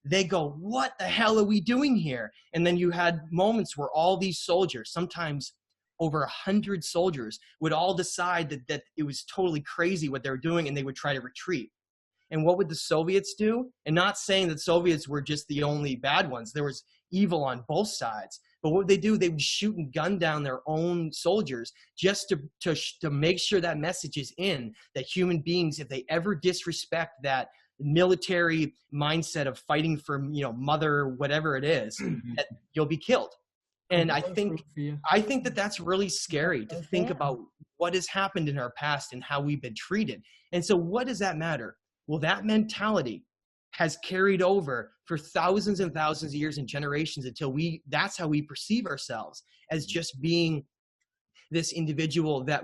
They go, "What the hell are we doing here?" And then you had moments where all these soldiers, sometimes over 100 soldiers, would all decide that it was totally crazy what they were doing, and they would try to retreat. And what would the Soviets do? And not saying that Soviets were just the only bad ones. There was evil on both sides. But what would they do? They would shoot and gun down their own soldiers just to make sure that message is in, that human beings, if they ever disrespect that military mindset of fighting for, mother, whatever it is, that you'll be killed. And I think that that's really scary to think about what has happened in our past and how we've been treated. And so what does that matter? Well, that mentality has carried over for thousands and thousands of years and generations until that's how we perceive ourselves, as just being this individual that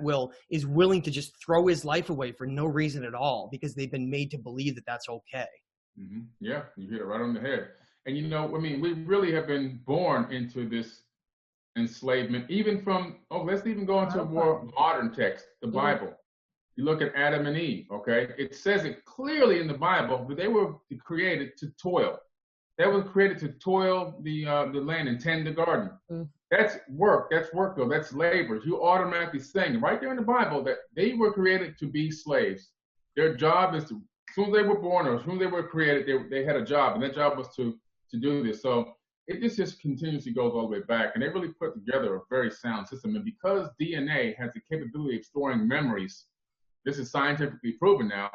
is willing to just throw his life away for no reason at all, because they've been made to believe that that's okay. Mm-hmm. Yeah, you hit it right on the head. And we really have been born into this enslavement, even from, let's even go into a more modern text, the Bible. You look at Adam and Eve, okay? It says it clearly in the Bible that they were created to toil. They were created to toil the land and tend the garden. Mm. That's work. That's work, though. That's labor. You automatically saying right there in the Bible that they were created to be slaves. Their job is to, as soon as they were born or as soon as they were created, they had a job, and that job was to do this. So it just continuously goes all the way back, and they really put together a very sound system. And because DNA has the capability of storing memories, this is scientifically proven now,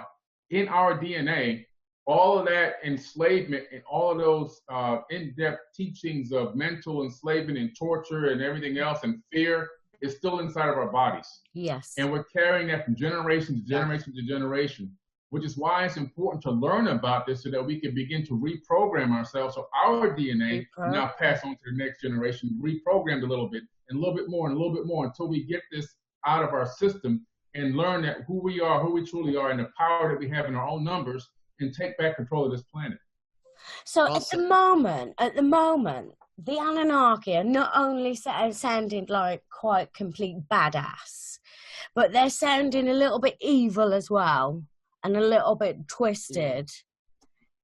in our DNA, all of that enslavement and all of those in-depth teachings of mental enslavement and torture and everything else and fear is still inside of our bodies. Yes. And we're carrying that from generation to generation to generation, which is why it's important to learn about this so that we can begin to reprogram ourselves so our DNA can now pass on to the next generation, reprogrammed a little bit and a little bit more and a little bit more until we get this out of our system and learn that who we are, who we truly are, and the power that we have in our own numbers, and take back control of this planet. So at the moment, the Anunnaki are not only sounding like quite complete badass, but they're sounding a little bit evil as well, and a little bit twisted.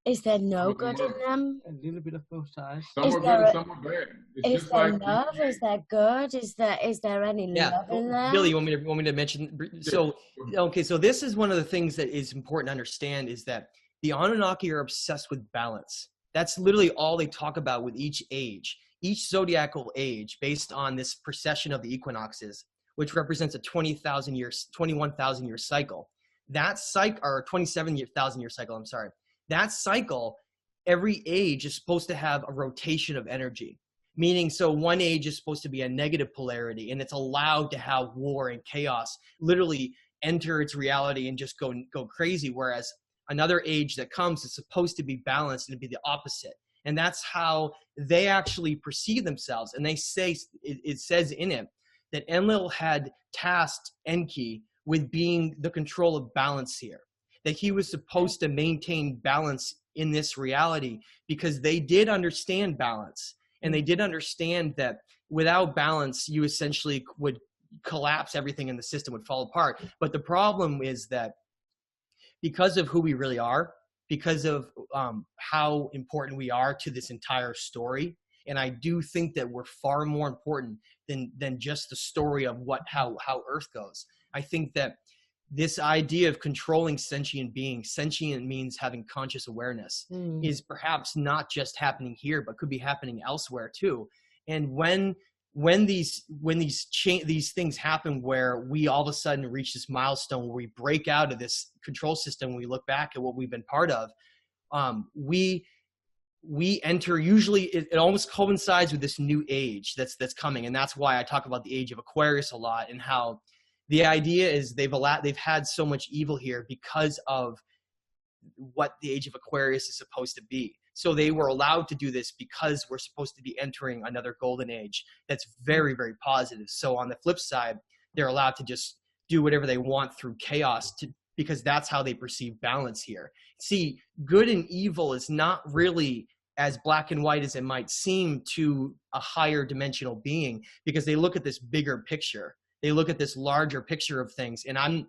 Is there no good in them? A little bit of both sides. Some are good and some are bad. Is there love? Is there good? Is there any love in there? Billy, you want me to mention? So, okay, so this is one of the things that is important to understand, is that the Anunnaki are obsessed with balance. That's literally all they talk about with each age. Each zodiacal age, based on this precession of the equinoxes, which represents a 21,000 year cycle. That cycle, or 27,000 year cycle, I'm sorry. That cycle, every age is supposed to have a rotation of energy. Meaning, so one age is supposed to be a negative polarity, and it's allowed to have war and chaos literally enter its reality and just go crazy. Whereas another age that comes is supposed to be balanced and to be the opposite. And that's how they actually perceive themselves. And they say, it says in it, that Enlil had tasked Enki with being the control of balance here, that he was supposed to maintain balance in this reality, because they did understand balance, and they did understand that without balance, you essentially would collapse, everything in the system would fall apart. But the problem is that because of who we really are, because of how important we are to this entire story, and I do think that we're far more important than just the story of how Earth goes. I think that this idea of controlling sentient beings, sentient means having conscious awareness, is perhaps not just happening here, but could be happening elsewhere too. And when these things happen, where we all of a sudden reach this milestone where we break out of this control system, we look back at what we've been part of, we enter, usually it almost coincides with this new age that's coming. And that's why I talk about the age of Aquarius a lot, and how the idea is they've had so much evil here because of what the age of Aquarius is supposed to be. So they were allowed to do this because we're supposed to be entering another golden age that's very, very positive. So on the flip side, they're allowed to just do whatever they want through chaos, because that's how they perceive balance here. See, good and evil is not really as black and white as it might seem to a higher dimensional being, because they look at this bigger picture. They look at this larger picture of things. And I'm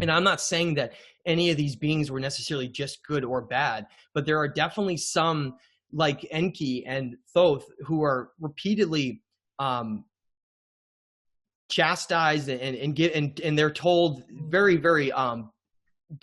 not saying that any of these beings were necessarily just good or bad, but there are definitely some, like Enki and Thoth, who are repeatedly chastised and they're told very, very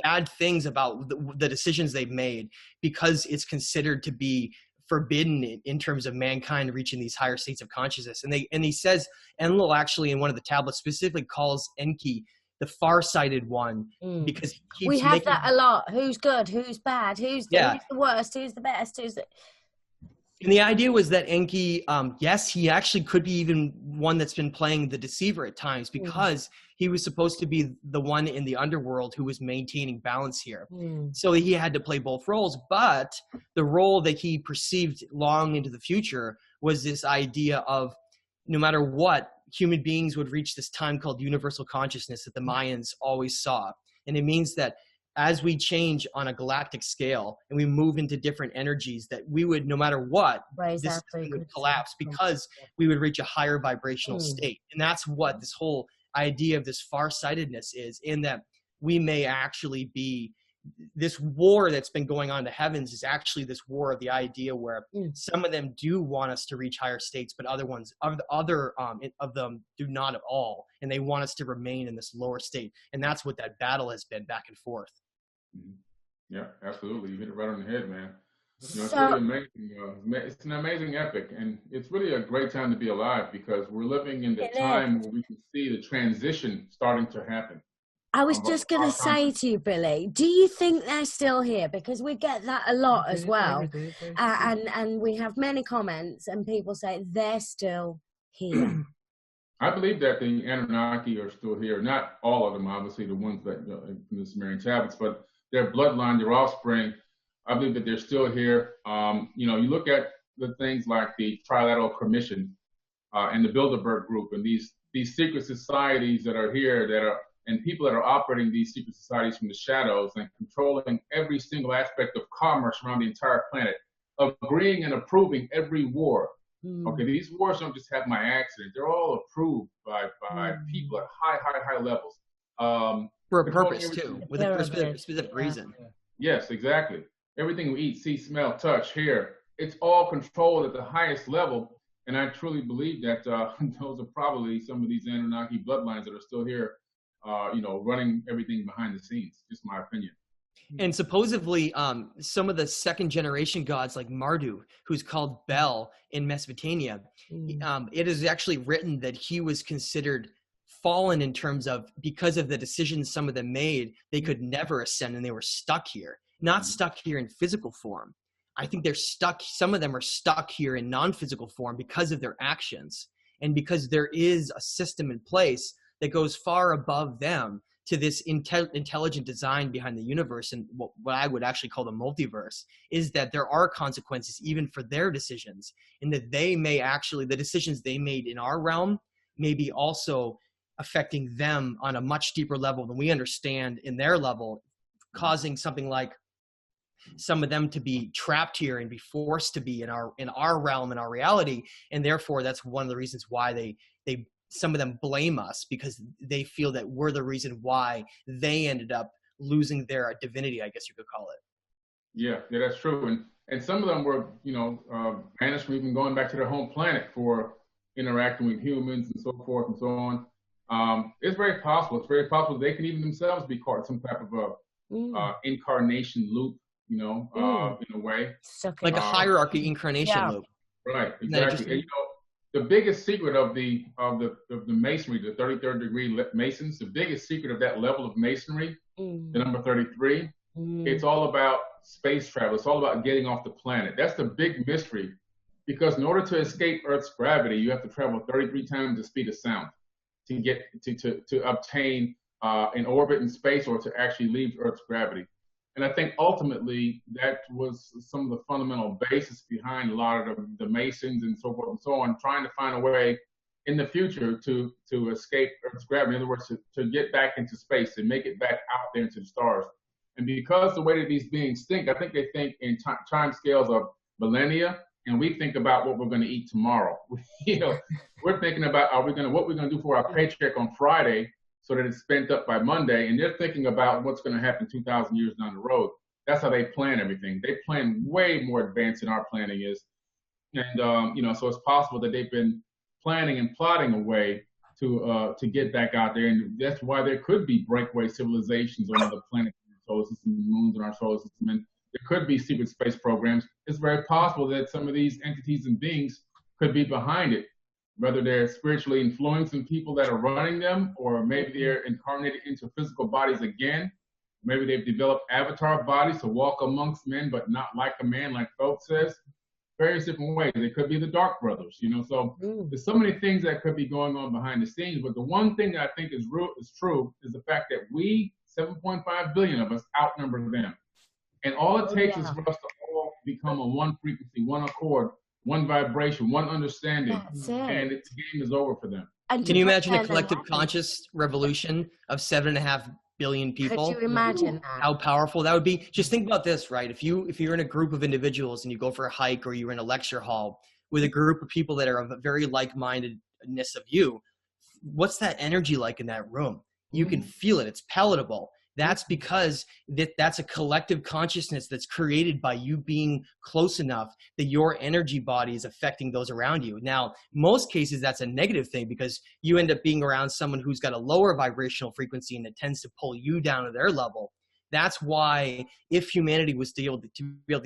bad things about the decisions they've made, because it's considered to be forbidden in terms of mankind reaching these higher states of consciousness. And he says, Enlil actually in one of the tablets specifically calls Enki the far-sighted one, because he keeps we have that a lot. Who's good? Who's bad? Who's the worst? Who's the best? And the idea was that Enki, yes, he actually could be even one that's been playing the deceiver at times, because he was supposed to be the one in the underworld who was maintaining balance here. So he had to play both roles. But the role that he perceived long into the future was this idea of no matter what, human beings would reach this time called universal consciousness that the Mayans always saw. And it means that as we change on a galactic scale and we move into different energies, that we would, no matter what, this would collapse, because we would reach a higher vibrational state. And that's what this whole idea of this farsightedness is, in that we may actually be, this war that's been going on in the heavens is actually this war of the idea where some of them do want us to reach higher states, but other of them do not at all. And they want us to remain in this lower state. And that's what that battle has been, back and forth. Yeah, absolutely. You hit it right on the head, man. It's really amazing. It's an amazing epic, and it's really a great time to be alive, because we're living in the time where we can see the transition starting to happen. I was just going to say to you, Billy, do you think they're still here? Because we get that a lot as well. And we have many comments, and people say they're still here. I believe that the Anunnaki are still here. Not all of them, obviously, the ones that from the Sumerian tablets, but their bloodline, their offspring, I believe that they're still here. You look at the things like the Trilateral Commission and the Bilderberg Group, and these secret societies that are here, and people that are operating these secret societies from the shadows and controlling every single aspect of commerce around the entire planet, agreeing and approving every war. Okay, these wars don't just happen by accident. They're all approved by people at high levels. For a purpose, too, with a specific reason. Yes, exactly. Everything we eat, see, smell, touch, hear, it's all controlled at the highest level. And I truly believe that those are probably some of these Anunnaki bloodlines that are still here, running everything behind the scenes. Just my opinion. And supposedly, some of the second generation gods like Marduk, who's called Bel in Mesopotamia, it is actually written that he was considered fallen in terms of, because of the decisions some of them made, they could never ascend and they were stuck here. Not stuck here in physical form. I think they're stuck, some of them are stuck here in non-physical form because of their actions. And because there is a system in place that goes far above them, to this intelligent design behind the universe and what I would actually call the multiverse is that there are consequences even for their decisions, and that they may actually, the decisions they made in our realm may be also affecting them on a much deeper level than we understand in their level, causing something like some of them to be trapped here and be forced to be in our realm, in our reality. And therefore that's one of the reasons why some of them blame us, because they feel that we're the reason why they ended up losing their divinity, I guess you could call it. Yeah, that's true. And some of them were, banished from even going back to their home planet for interacting with humans and so forth and so on. It's very possible. It's very possible they can even themselves be caught in some type of a incarnation loop, in a way. Like a hierarchy incarnation loop. Right, exactly. And, the biggest secret of the masonry, the 33rd degree Masons, the biggest secret of that level of masonry, the number 33, it's all about space travel. It's all about getting off the planet. That's the big mystery, because in order to escape Earth's gravity, you have to travel 33 times the speed of sound to get to obtain an orbit in space, or to actually leave Earth's gravity. And I think ultimately that was some of the fundamental basis behind a lot of the Masons and so forth and so on, trying to find a way in the future to escape Earth's gravity. In other words, to get back into space and make it back out there into the stars. And because the way that these beings think, I think they think in time scales of millennia, and we think about what we're going to eat tomorrow. We're thinking about what we're going to do for our paycheck on Friday, so that it's spent up by Monday, and they're thinking about what's going to happen 2,000 years down the road. That's how they plan everything. They plan way more advanced than our planning is. And, so it's possible that they've been planning and plotting a way to get back out there. And that's why there could be breakaway civilizations on other planets in our solar system, moons in our solar system, and there could be secret space programs. It's very possible that some of these entities and beings could be behind it, whether they're spiritually influencing people that are running them, or maybe they're incarnated into physical bodies again. Maybe they've developed avatar bodies to walk amongst men, but not like a man, like Thoth says. Various different ways. They could be the Dark Brothers, So there's so many things that could be going on behind the scenes. But the one thing that I think is true is the fact that we, 7.5 billion of us, outnumber them. And all it takes is for us to all become on one frequency, one accord, one vibration, one understanding, and the game is over for them. And can you imagine a collective conscious revolution of 7.5 billion people? Could you imagine that? How powerful that would be? Just think about this, right? If you're in a group of individuals and you go for a hike, or you're in a lecture hall with a group of people that are of a very like-mindedness of you, what's that energy like in that room? You can feel it. It's palatable. That's because that's a collective consciousness that's created by you being close enough that your energy body is affecting those around you. Now, most cases, that's a negative thing, because you end up being around someone who's got a lower vibrational frequency, and it tends to pull you down to their level. That's why if humanity was to be able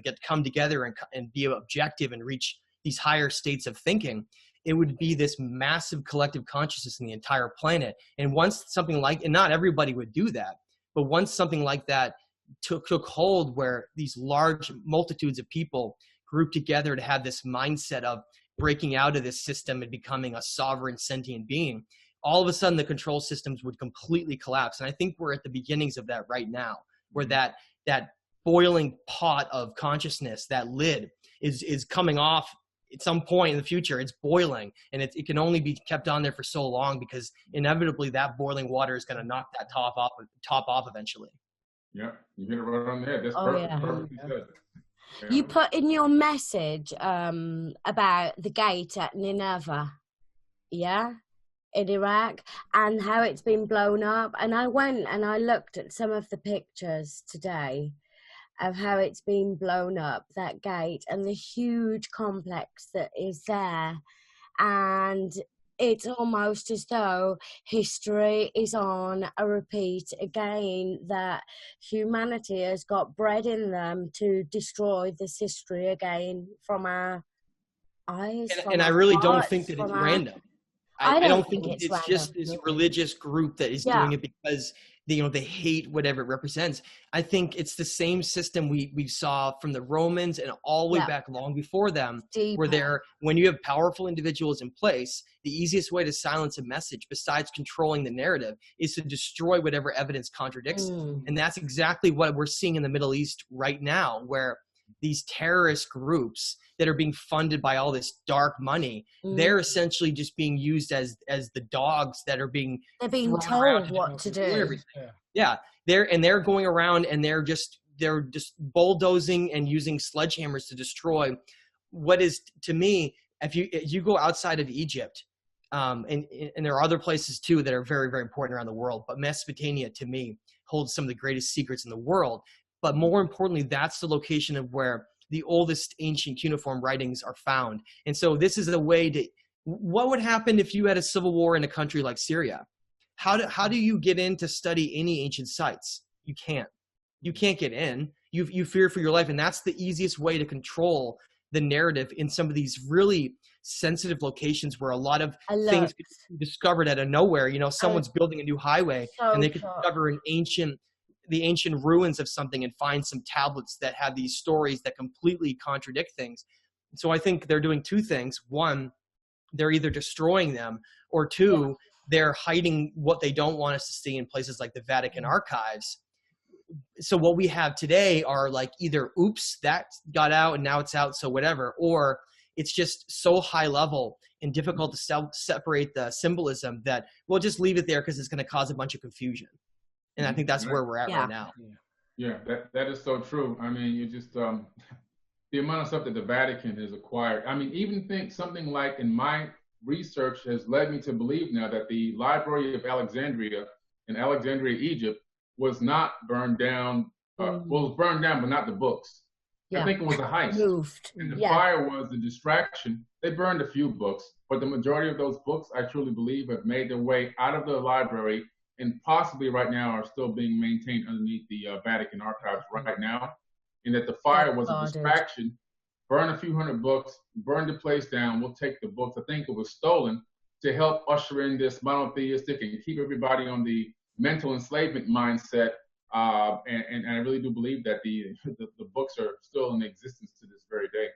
to come together and be objective and reach these higher states of thinking, it would be this massive collective consciousness in the entire planet. And once something like, and not everybody would do that, but once something like that took hold, where these large multitudes of people grouped together to have this mindset of breaking out of this system and becoming a sovereign sentient being, all of a sudden the control systems would completely collapse. And I think we're at the beginnings of that right now, where that boiling pot of consciousness, that lid is coming off at some point in the future. It's boiling, and it can only be kept on there for so long, because inevitably that boiling water is going to knock that top off eventually. Yeah, you hit it right on the head. That's perfectly said. Yeah. You put in your message about the gate at Nineveh, in Iraq, and how it's been blown up. And I went and I looked at some of the pictures today of how it's been blown up, that gate, and the huge complex that is there. And it's almost as though history is on a repeat again, that humanity has got bred in them to destroy this history again from our eyes. And I really don't think that it's random. I don't think it's just this religious group that is doing it, because they hate whatever it represents. I think it's the same system we saw from the Romans and all the way back long before them, where when you have powerful individuals in place, the easiest way to silence a message besides controlling the narrative is to destroy whatever evidence contradicts it. And that's exactly what we're seeing in the Middle East right now, where these terrorist groups that are being funded by all this dark money, they're essentially just being used as the dogs that are being told what to do. They're going around and they're just bulldozing and using sledgehammers to destroy what is, to me, if you go outside of Egypt, and there are other places too that are very, very important around the world, but Mesopotamia, to me, holds some of the greatest secrets in the world. But more importantly, that's the location of where the oldest ancient cuneiform writings are found. And so this is a way to, what would happen if you had a civil war in a country like Syria? How do you get in to study any ancient sites? You can't get in. You fear for your life. And that's the easiest way to control the narrative in some of these really sensitive locations where a lot of things could be discovered out of nowhere. Someone's building a new highway and they could discover the ancient ruins of something and find some tablets that have these stories that completely contradict things. So I think they're doing two things. One, they're either destroying them, or two, they're hiding what they don't want us to see in places like the Vatican archives. So what we have today are like either, oops, that got out and now it's out, so whatever, or it's just so high level and difficult to separate the symbolism that we'll just leave it there because it's going to cause a bunch of confusion. And I think that's where we're at right now. Yeah, that is so true. I mean, you just, the amount of stuff that the Vatican has acquired. I mean, even think something like, in my research has led me to believe now that the Library of Alexandria in Alexandria, Egypt, was not burned down. Well, it was burned down, but not the books. I think it was a heist. And the fire was the distraction. They burned a few books, but the majority of those books, I truly believe, have made their way out of the library and possibly right now are still being maintained underneath the Vatican archives right now. And that the fire was a distraction. Burn a few hundred books, burn the place down, we'll take the books. I think it was stolen to help usher in this monotheistic and keep everybody on the mental enslavement mindset. And I really do believe that the books are still in existence to this very day.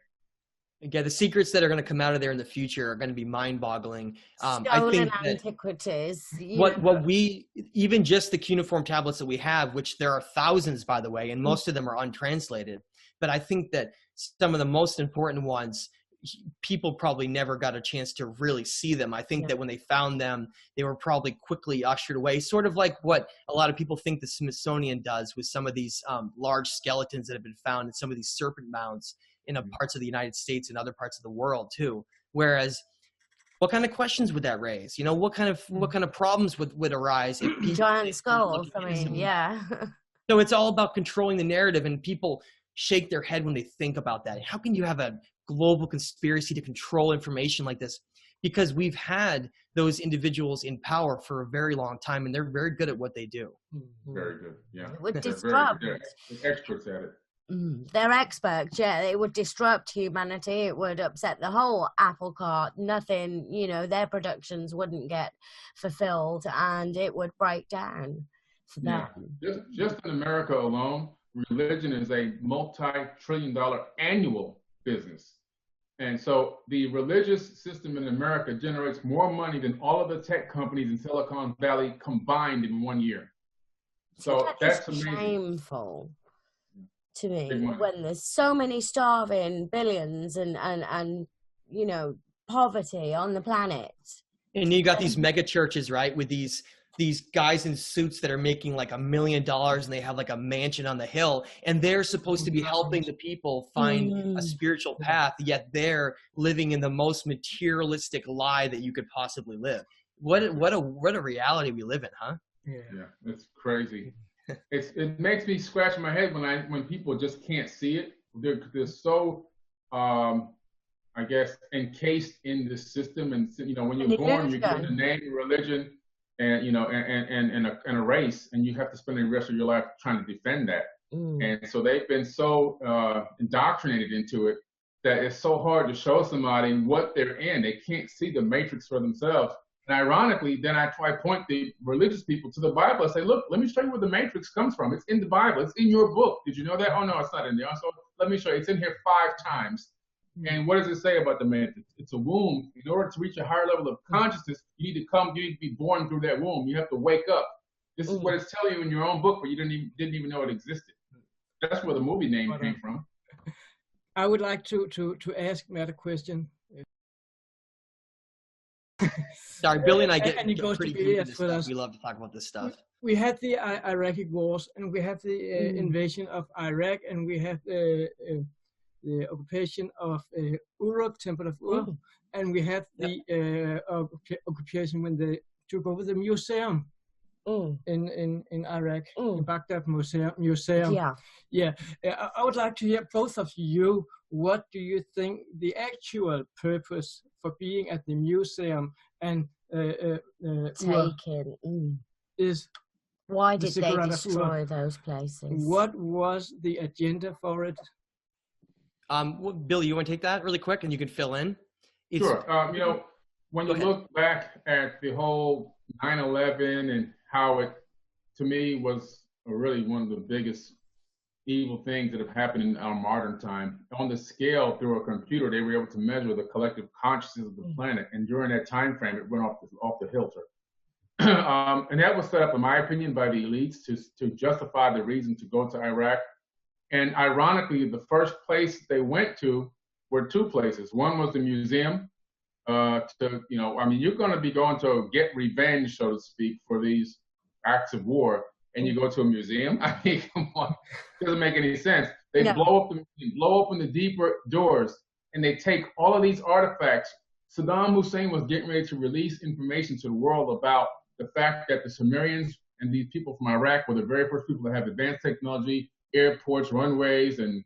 Yeah, the secrets that are going to come out of there in the future are going to be mind-boggling. I think antiquities. What we, even just the cuneiform tablets that we have, which there are thousands, by the way, and most of them are untranslated. But I think that some of the most important ones, people probably never got a chance to really see them. I think that when they found them, they were probably quickly ushered away, sort of like what a lot of people think the Smithsonian does with some of these large skeletons that have been found in some of these serpent mounds in parts of the United States and other parts of the world too. Whereas, what kind of questions would that raise? What kind of problems would arise if people giant skulls? I mean, yeah. So it's all about controlling the narrative, and people shake their head when they think about that. How can you have a global conspiracy to control information like this? Because we've had those individuals in power for a very long time, and they're very good at what they do. Very good, yeah. It would disrupt. They're experts at it. They're experts, yeah. It would disrupt humanity. It would upset the whole apple cart. Nothing, their productions wouldn't get fulfilled, and it would break down for them. Just in America alone, religion is a multi-trillion-dollar annual business. And so the religious system in America generates more money than all of the tech companies in Silicon Valley combined in 1 year. So that's amazing. Shameful to me when there's so many starving billions and poverty on the planet. And you got these mega churches, right, with these guys in suits that are making like $1 million and they have like a mansion on the hill, and they're supposed to be helping the people find a spiritual path, yet they're living in the most materialistic lie that you could possibly live. What a reality we live in, huh? Yeah, it's crazy. It makes me scratch my head when people just can't see it. They're so I guess encased in this system, and when you're born, you're given a name, religion, and and a race, and you have to spend the rest of your life trying to defend that. And so they've been so indoctrinated into it that it's so hard to show somebody what they're in. They can't see the matrix for themselves. And ironically, then I try to point the religious people to the Bible and say, look, let me show you where the Matrix comes from. It's in the Bible. It's in your book. Did you know that? Oh, no, it's not in there. So let me show you. It's in here 5 times. And what does it say about the Matrix? It's a womb. In order to reach a higher level of consciousness, you need to be born through that womb. You have to wake up. This is what it's telling you in your own book, but you didn't even know it existed. That's where the movie name came from. I would like to ask Matt a question. Sorry, Billy and I get goes pretty to deep into this with stuff. us. We love to talk about this stuff. We had the Iraqi wars, and we have the invasion of Iraq, and we have the occupation of Uruk, Temple of Uruk, and we have the occupation when they took over the museum in Iraq, the Baghdad Museum. Yeah. I would like to hear both of you. What do you think the actual purpose for being at the museum and is? Why did they destroy those places? What was the agenda for it? Well, Billy, you want to take that really quick, and you can fill in? Sure. When you look back at the whole 9/11 and how it, to me, was really one of the biggest evil things that have happened in our modern time. On the scale, through a computer, they were able to measure the collective consciousness of the planet, and during that time frame, it went off the hilter. And that was set up, in my opinion, by the elites to justify the reason to go to Iraq. And ironically, the first place they went to were 2 places. One was the museum. You're going to be going to get revenge, so to speak, for these acts of war, and you go to a museum. I mean, come on, it doesn't make any sense. They blow open the deeper doors, and they take all of these artifacts. Saddam Hussein was getting ready to release information to the world about the fact that the Sumerians and these people from Iraq were the very first people to have advanced technology, airports, runways, and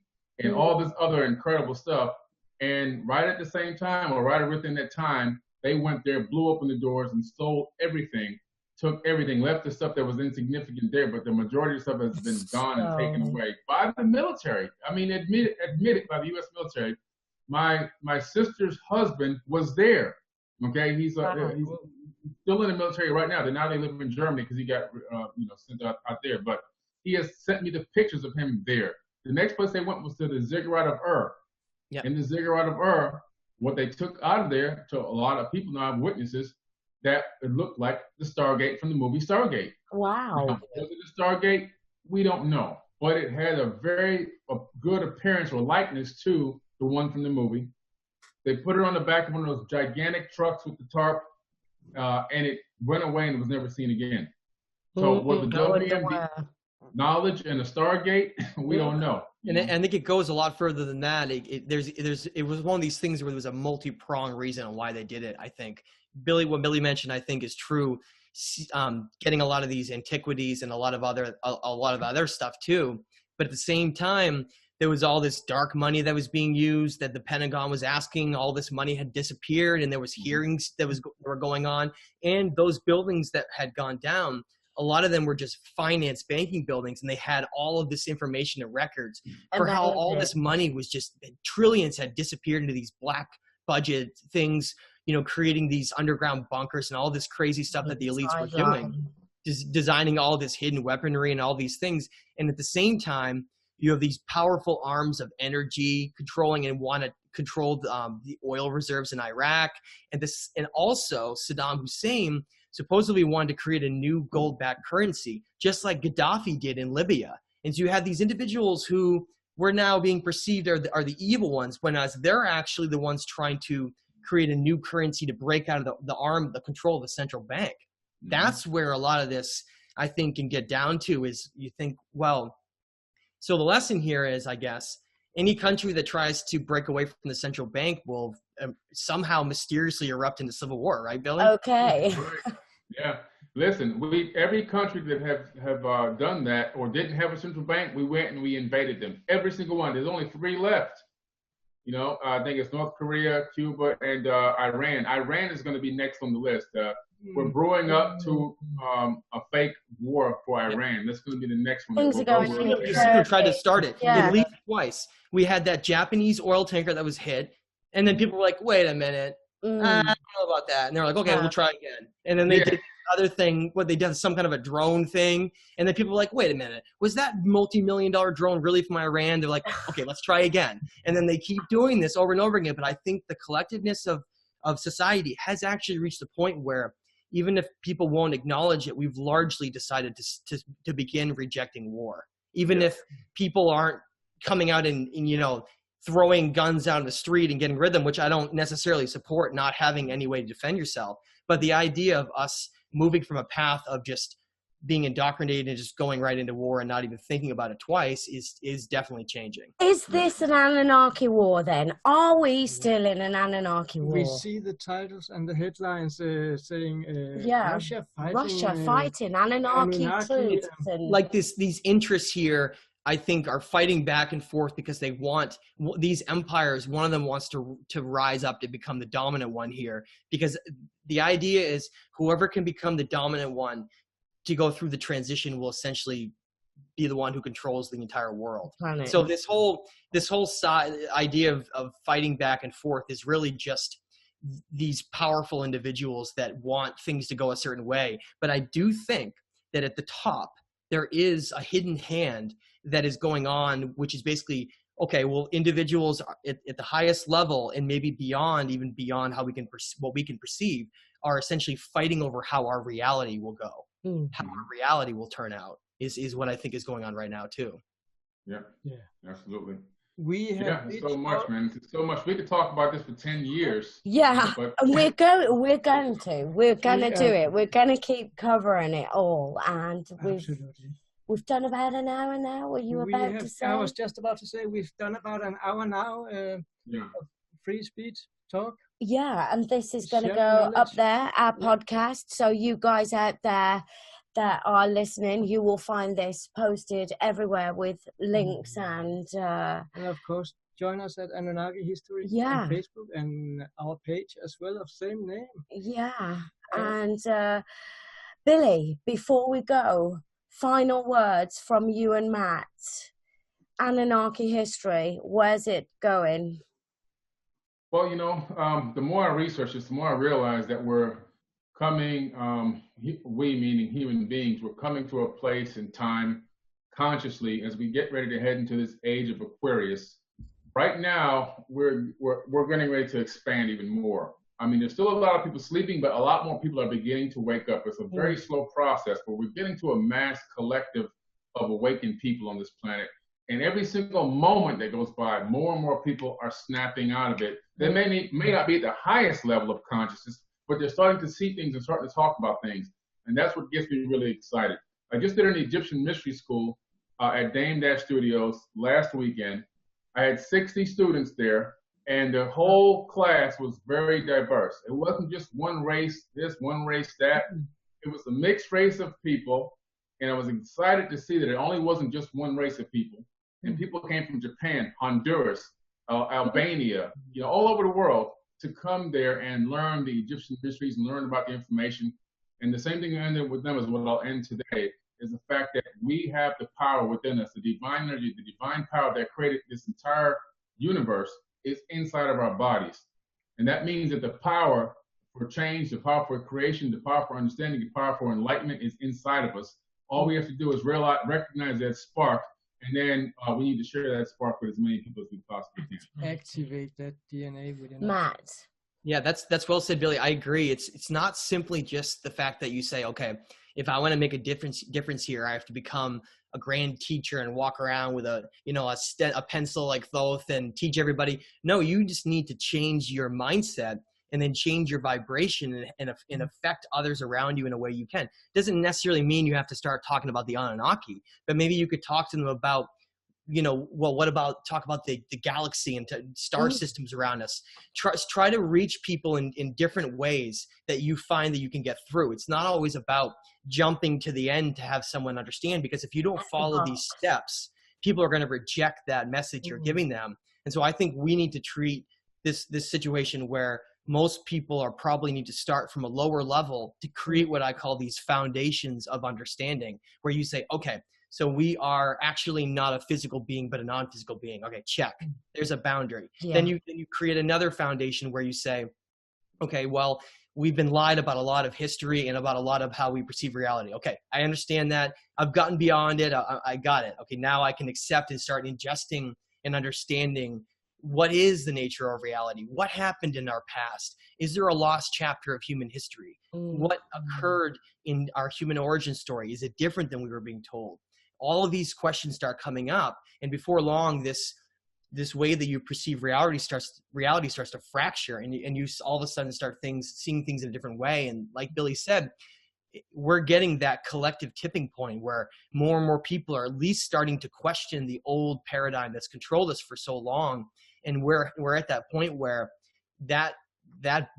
all this other incredible stuff. And right at the same time, or right within that time, they went there, blew open the doors, and stole everything, took everything, left the stuff that was insignificant there, but the majority of stuff has been gone and taken away by the military. I mean, admitted by the U.S. military. My sister's husband was there. Okay, he's still in the military right now. Now they live in Germany because he got sent out there. But he has sent me the pictures of him there. The next place they went was to the Ziggurat of Ur. Yep. In the Ziggurat of Ur, what they took out of there, to a lot of people now have witnesses, that it looked like the Stargate from the movie Stargate. Wow. Now, was it the Stargate? We don't know. But it had a very good appearance or likeness to the one from the movie. They put it on the back of one of those gigantic trucks with the tarp, and it went away and was never seen again. So was the WMD knowledge and the Stargate? We don't know. And I think it goes a lot further than that. It was one of these things where there was a multi-pronged reason on why they did it. I think what Billy mentioned, I think, is true. Getting a lot of these antiquities and a lot of other stuff too. But at the same time, there was all this dark money that was being used, that the Pentagon was asking. All this money had disappeared, and there was hearings that were going on. And those buildings that had gone down, a lot of them were just finance banking buildings, and they had all of this information and records for how all this money was just trillions had disappeared into these black budget things, creating these underground bunkers and all this crazy stuff that the elites were doing, designing all this hidden weaponry and all these things. And at the same time, you have these powerful arms of energy controlling and want to control the oil reserves in Iraq. And also Saddam Hussein supposedly wanted to create a new gold-backed currency, just like Gaddafi did in Libya. And so you have these individuals who were now being perceived are the evil ones, when as they're actually the ones trying to create a new currency to break out of the control of the central bank. Mm-hmm. That's where a lot of this, I think, can get down to, is you think, well, so the lesson here is, I guess, any country that tries to break away from the central bank will somehow mysteriously erupt into civil war, right, Billy? Okay. Yeah. Listen, every country that have done that or didn't have a central bank, we went and we invaded them. Every single one. There's only 3 left. I think it's North Korea, Cuba, and Iran. Iran is going to be next on the list. We're brewing up to a fake war for Iran. That's going to be the next one. We tried to start it at least twice. We had that Japanese oil tanker that was hit, and then people were like, wait a minute, I don't know about that. And they're like, okay, we'll try again. And then they did other thing, what they did, some kind of a drone thing. And then people were like, wait a minute, was that multi-million-dollar drone really from Iran? They're like, okay, let's try again. And then they keep doing this over and over again. But I think the collectiveness of society has actually reached a point where even if people won't acknowledge it, we've largely decided to begin rejecting war. Even if people aren't coming out and throwing guns out in the street and getting rid of them, which I don't necessarily support, not having any way to defend yourself. But the idea of us moving from a path of just being indoctrinated and just going right into war and not even thinking about it twice is definitely changing. Is this an Anunnaki war then? Are we still in an Anunnaki war? We see the titles and the headlines saying Russia fighting Anunnaki troops. Like these interests here, I think, are fighting back and forth because they want these empires. One of them wants to rise up to become the dominant one here, because the idea is whoever can become the dominant one to go through the transition will essentially be the one who controls the entire world. Planet. So this whole idea of fighting back and forth is really just these powerful individuals that want things to go a certain way. But I do think that at the top there is a hidden hand that is going on, which is basically, okay, well, individuals at the highest level and maybe beyond, even beyond how what we can perceive, are essentially fighting over how our reality will go, how our reality will turn out is what I think is going on right now too. Yeah, absolutely. We have so much, man. It's so much. We could talk about this for 10 years. Yeah, but and we're going to do it. We're going to keep covering it all, and we've done about an hour now. Were you about to say? I was just about to say we've done about an hour now of free speech talk. Yeah, and this is going to go up there, our podcast. So you guys out there that are listening, you will find this posted everywhere with links and of course, join us at Anunnaki History on Facebook and our page as well of same name. Yeah, and Billy, before we go, final words from you and Matt. Anunnaki History, where's it going? Well, the more I research this, the more I realize that we're coming, we meaning human beings, we're coming to a place in time consciously as we get ready to head into this age of Aquarius. Right now, we're getting ready to expand even more. I mean, there's still a lot of people sleeping, but a lot more people are beginning to wake up. It's a very slow process, but we're getting to a mass collective of awakened people on this planet. And every single moment that goes by, more and more people are snapping out of it. They may not be at the highest level of consciousness, but they're starting to see things and starting to talk about things. And that's what gets me really excited. I just did an Egyptian mystery school at Dame Dash Studios last weekend. I had 60 students there, and the whole class was very diverse. It wasn't just one race, this, one race, that. It was a mixed race of people, and I was excited to see that it only wasn't just one race of people. And people came from Japan, Honduras, Albania, all over the world to come there and learn the Egyptian mysteries and learn about the information. And the same thing I ended with them is what I'll end today, is the fact that we have the power within us, the divine energy, the divine power that created this entire universe is inside of our bodies. And that means that the power for change, the power for creation, the power for understanding, the power for enlightenment is inside of us. All we have to do is recognize that spark, and then we need to share that spark with as many people as we possibly can. Activate that DNA within Matt. us. Yeah, that's well said, Billy. I agree. It's not simply just the fact that you say, okay, if I want to make a difference here, I have to become a grand teacher and walk around with a pencil like Thoth and teach everybody. No, you just need to change your mindset and then change your vibration and affect others around you in a way you can. Doesn't necessarily mean you have to start talking about the Anunnaki, but maybe you could talk to them about, talk about the galaxy and star systems around us. Try to reach people in different ways that you find that you can get through. It's not always about jumping to the end to have someone understand, because if you don't follow these steps, people are going to reject that message you're giving them. And so I think we need to treat this situation where most people are probably need to start from a lower level to create what I call these foundations of understanding, where you say, okay, so we are actually not a physical being, but a non-physical being. Okay, check. There's a boundary. Yeah. Then you create another foundation where you say, Okay, well, we've been lied about a lot of history and about a lot of how we perceive reality. Okay, I understand that. I've gotten beyond it. I got it. Okay, now I can accept and start ingesting and understanding what is the nature of reality. What happened in our past? Is there a lost chapter of human history? What occurred in our human origin story? Is it different than we were being told? All of these questions start coming up, and before long, this way that you perceive reality starts to fracture, and you all of a sudden start seeing things in a different way. And like Billy said, we're getting that collective tipping point where more and more people are at least starting to question the old paradigm that's controlled us for so long. And we're at that point where that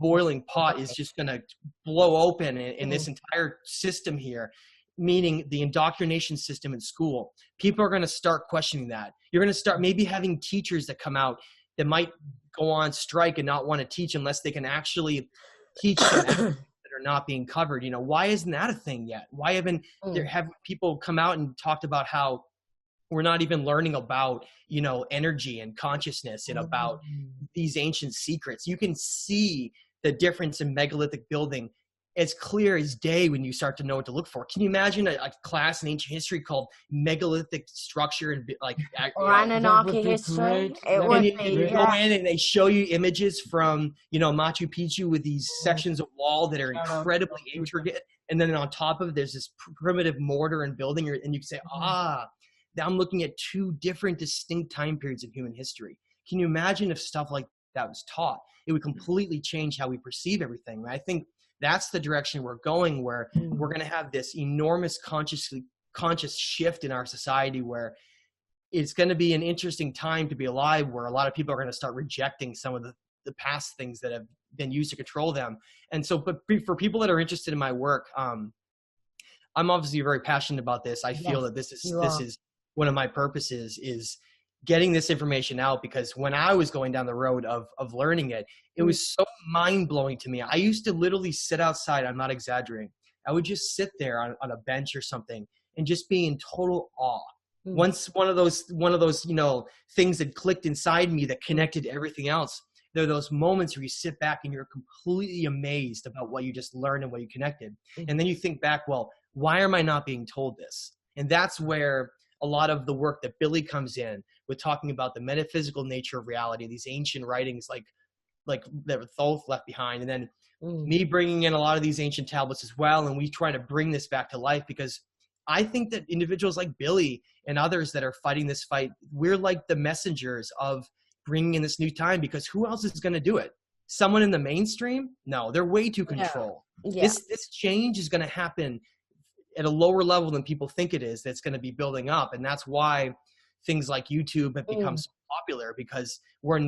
boiling pot is just going to blow open in this entire system here, meaning the indoctrination system in school. People are going to start questioning that. You're going to start maybe having teachers that come out that might go on strike and not want to teach unless they can actually teach some that are not being covered. You know, why isn't that a thing yet? Why haven't there have people come out and talked about how we're not even learning about, you know, energy and consciousness and about these ancient secrets? You can see the difference in megalithic building as clear as day when you start to know what to look for. Can you imagine a class in ancient history called megalithic structure and like or Anunnaki history? It would be. You go in and they show you images from, you know, Machu Picchu with these sections of wall that are incredibly intricate, and then on top of it, there's this primitive mortar and building, and you can say, I'm looking at two different distinct time periods in human history. Can you imagine if stuff like that was taught? It would completely change how we perceive everything. And I think that's the direction we're going, where we're going to have this enormous conscious shift in our society, where it's going to be an interesting time to be alive, where a lot of people are going to start rejecting some of the past things that have been used to control them. And so, but for people that are interested in my work, I'm obviously very passionate about this. I feel that this is one of my purposes, is getting this information out, because when I was going down the road of learning it, it was so mind-blowing to me. I used to literally sit outside. I'm not exaggerating. I would just sit there on a bench or something and just be in total awe. Once one of those, you know, things that clicked inside me that connected to everything else, there are those moments where you sit back and you're completely amazed about what you just learned and what you connected. And then you think back, well, why am I not being told this? And that's where a lot of the work that Billy comes in with, talking about the metaphysical nature of reality, these ancient writings like that were Thoth left behind, and then me bringing in a lot of these ancient tablets as well, and we try to bring this back to life, because I think that individuals like Billy and others that are fighting this fight, we're like the messengers of bringing in this new time, because who else is going to do it? Someone in the mainstream? No, they're way too controlled. This change is going to happen at a lower level than people think it is. That's going to be building up. And that's why things like YouTube have become so popular, because we're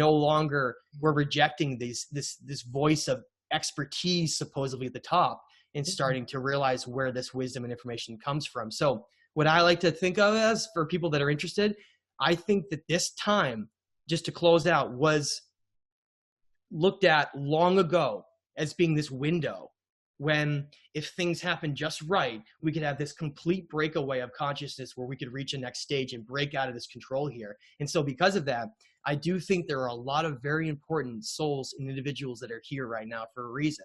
rejecting this voice of expertise supposedly at the top, and starting to realize where this wisdom and information comes from. So what I like to think of as, for people that are interested, I think that this time, just to close out, was looked at long ago as being this window when, if things happen just right, we could have this complete breakaway of consciousness where we could reach a next stage and break out of this control here. And so because of that, I do think there are a lot of very important souls and individuals that are here right now for a reason.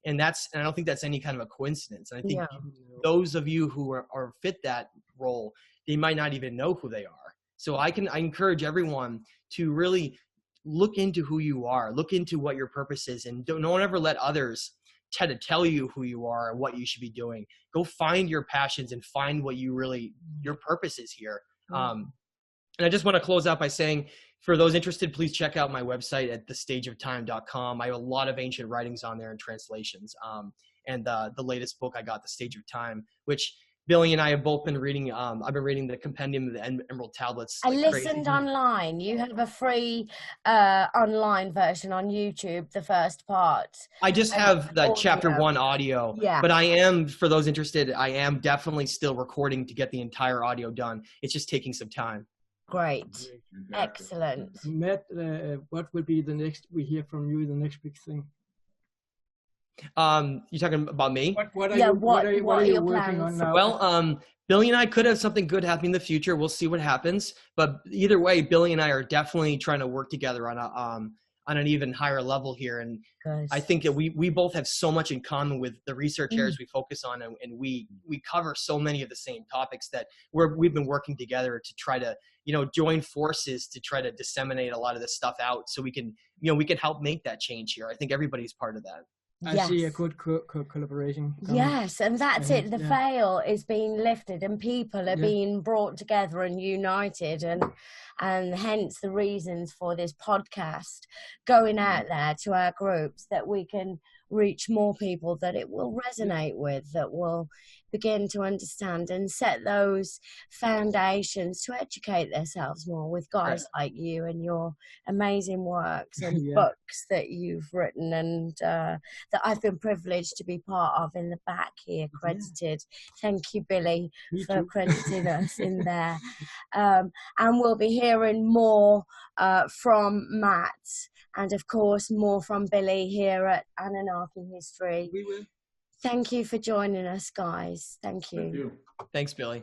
And I don't think that's any kind of a coincidence. And I think those of you who are fit that role, they might not even know who they are. So I encourage everyone to really look into who you are, look into what your purpose is, and don't ever let others try to tell you who you are and what you should be doing. Go find your passions and find what your purpose is here. And I just want to close out by saying, for those interested, please check out my website at thestageoftime.com. I have a lot of ancient writings on there and translations. And the latest book I got, The Stage of Time, which Billy and I have both been reading. I've been reading the Compendium of the Emerald Tablets. I listened online. You have a free online version on YouTube, the first part. I just have the chapter 1 audio. But I am, for those interested, I am definitely still recording to get the entire audio done. It's just taking some time. Great. Excellent. Matt, what will be the next we hear from you, the next big thing? You talking about me? What are you working on now? Well, Billy and I could have something good happen in the future. We'll see what happens. But either way, Billy and I are definitely trying to work together on on an even higher level here. And I think that we both have so much in common with the research areas we focus on, and we cover so many of the same topics that we've been working together to try to, you know, join forces to try to disseminate a lot of this stuff out so we can, you know, we can help make that change here. I think everybody's part of that. I see a good collaboration. Yes, and that's it. The veil is being lifted and people are being brought together and united, and hence the reasons for this podcast going out there to our groups, that we can reach more people that it will resonate with, that will begin to understand and set those foundations to educate themselves more with guys like you and your amazing works and books that you've written, and that I've been privileged to be part of in the back here, credited. Thank you, Billy, for crediting us in there. And we'll be hearing more from Matt, and of course more from Billy here at Anunnaki History. We will. Thank you for joining us, guys. Thank you. Thanks, Billy.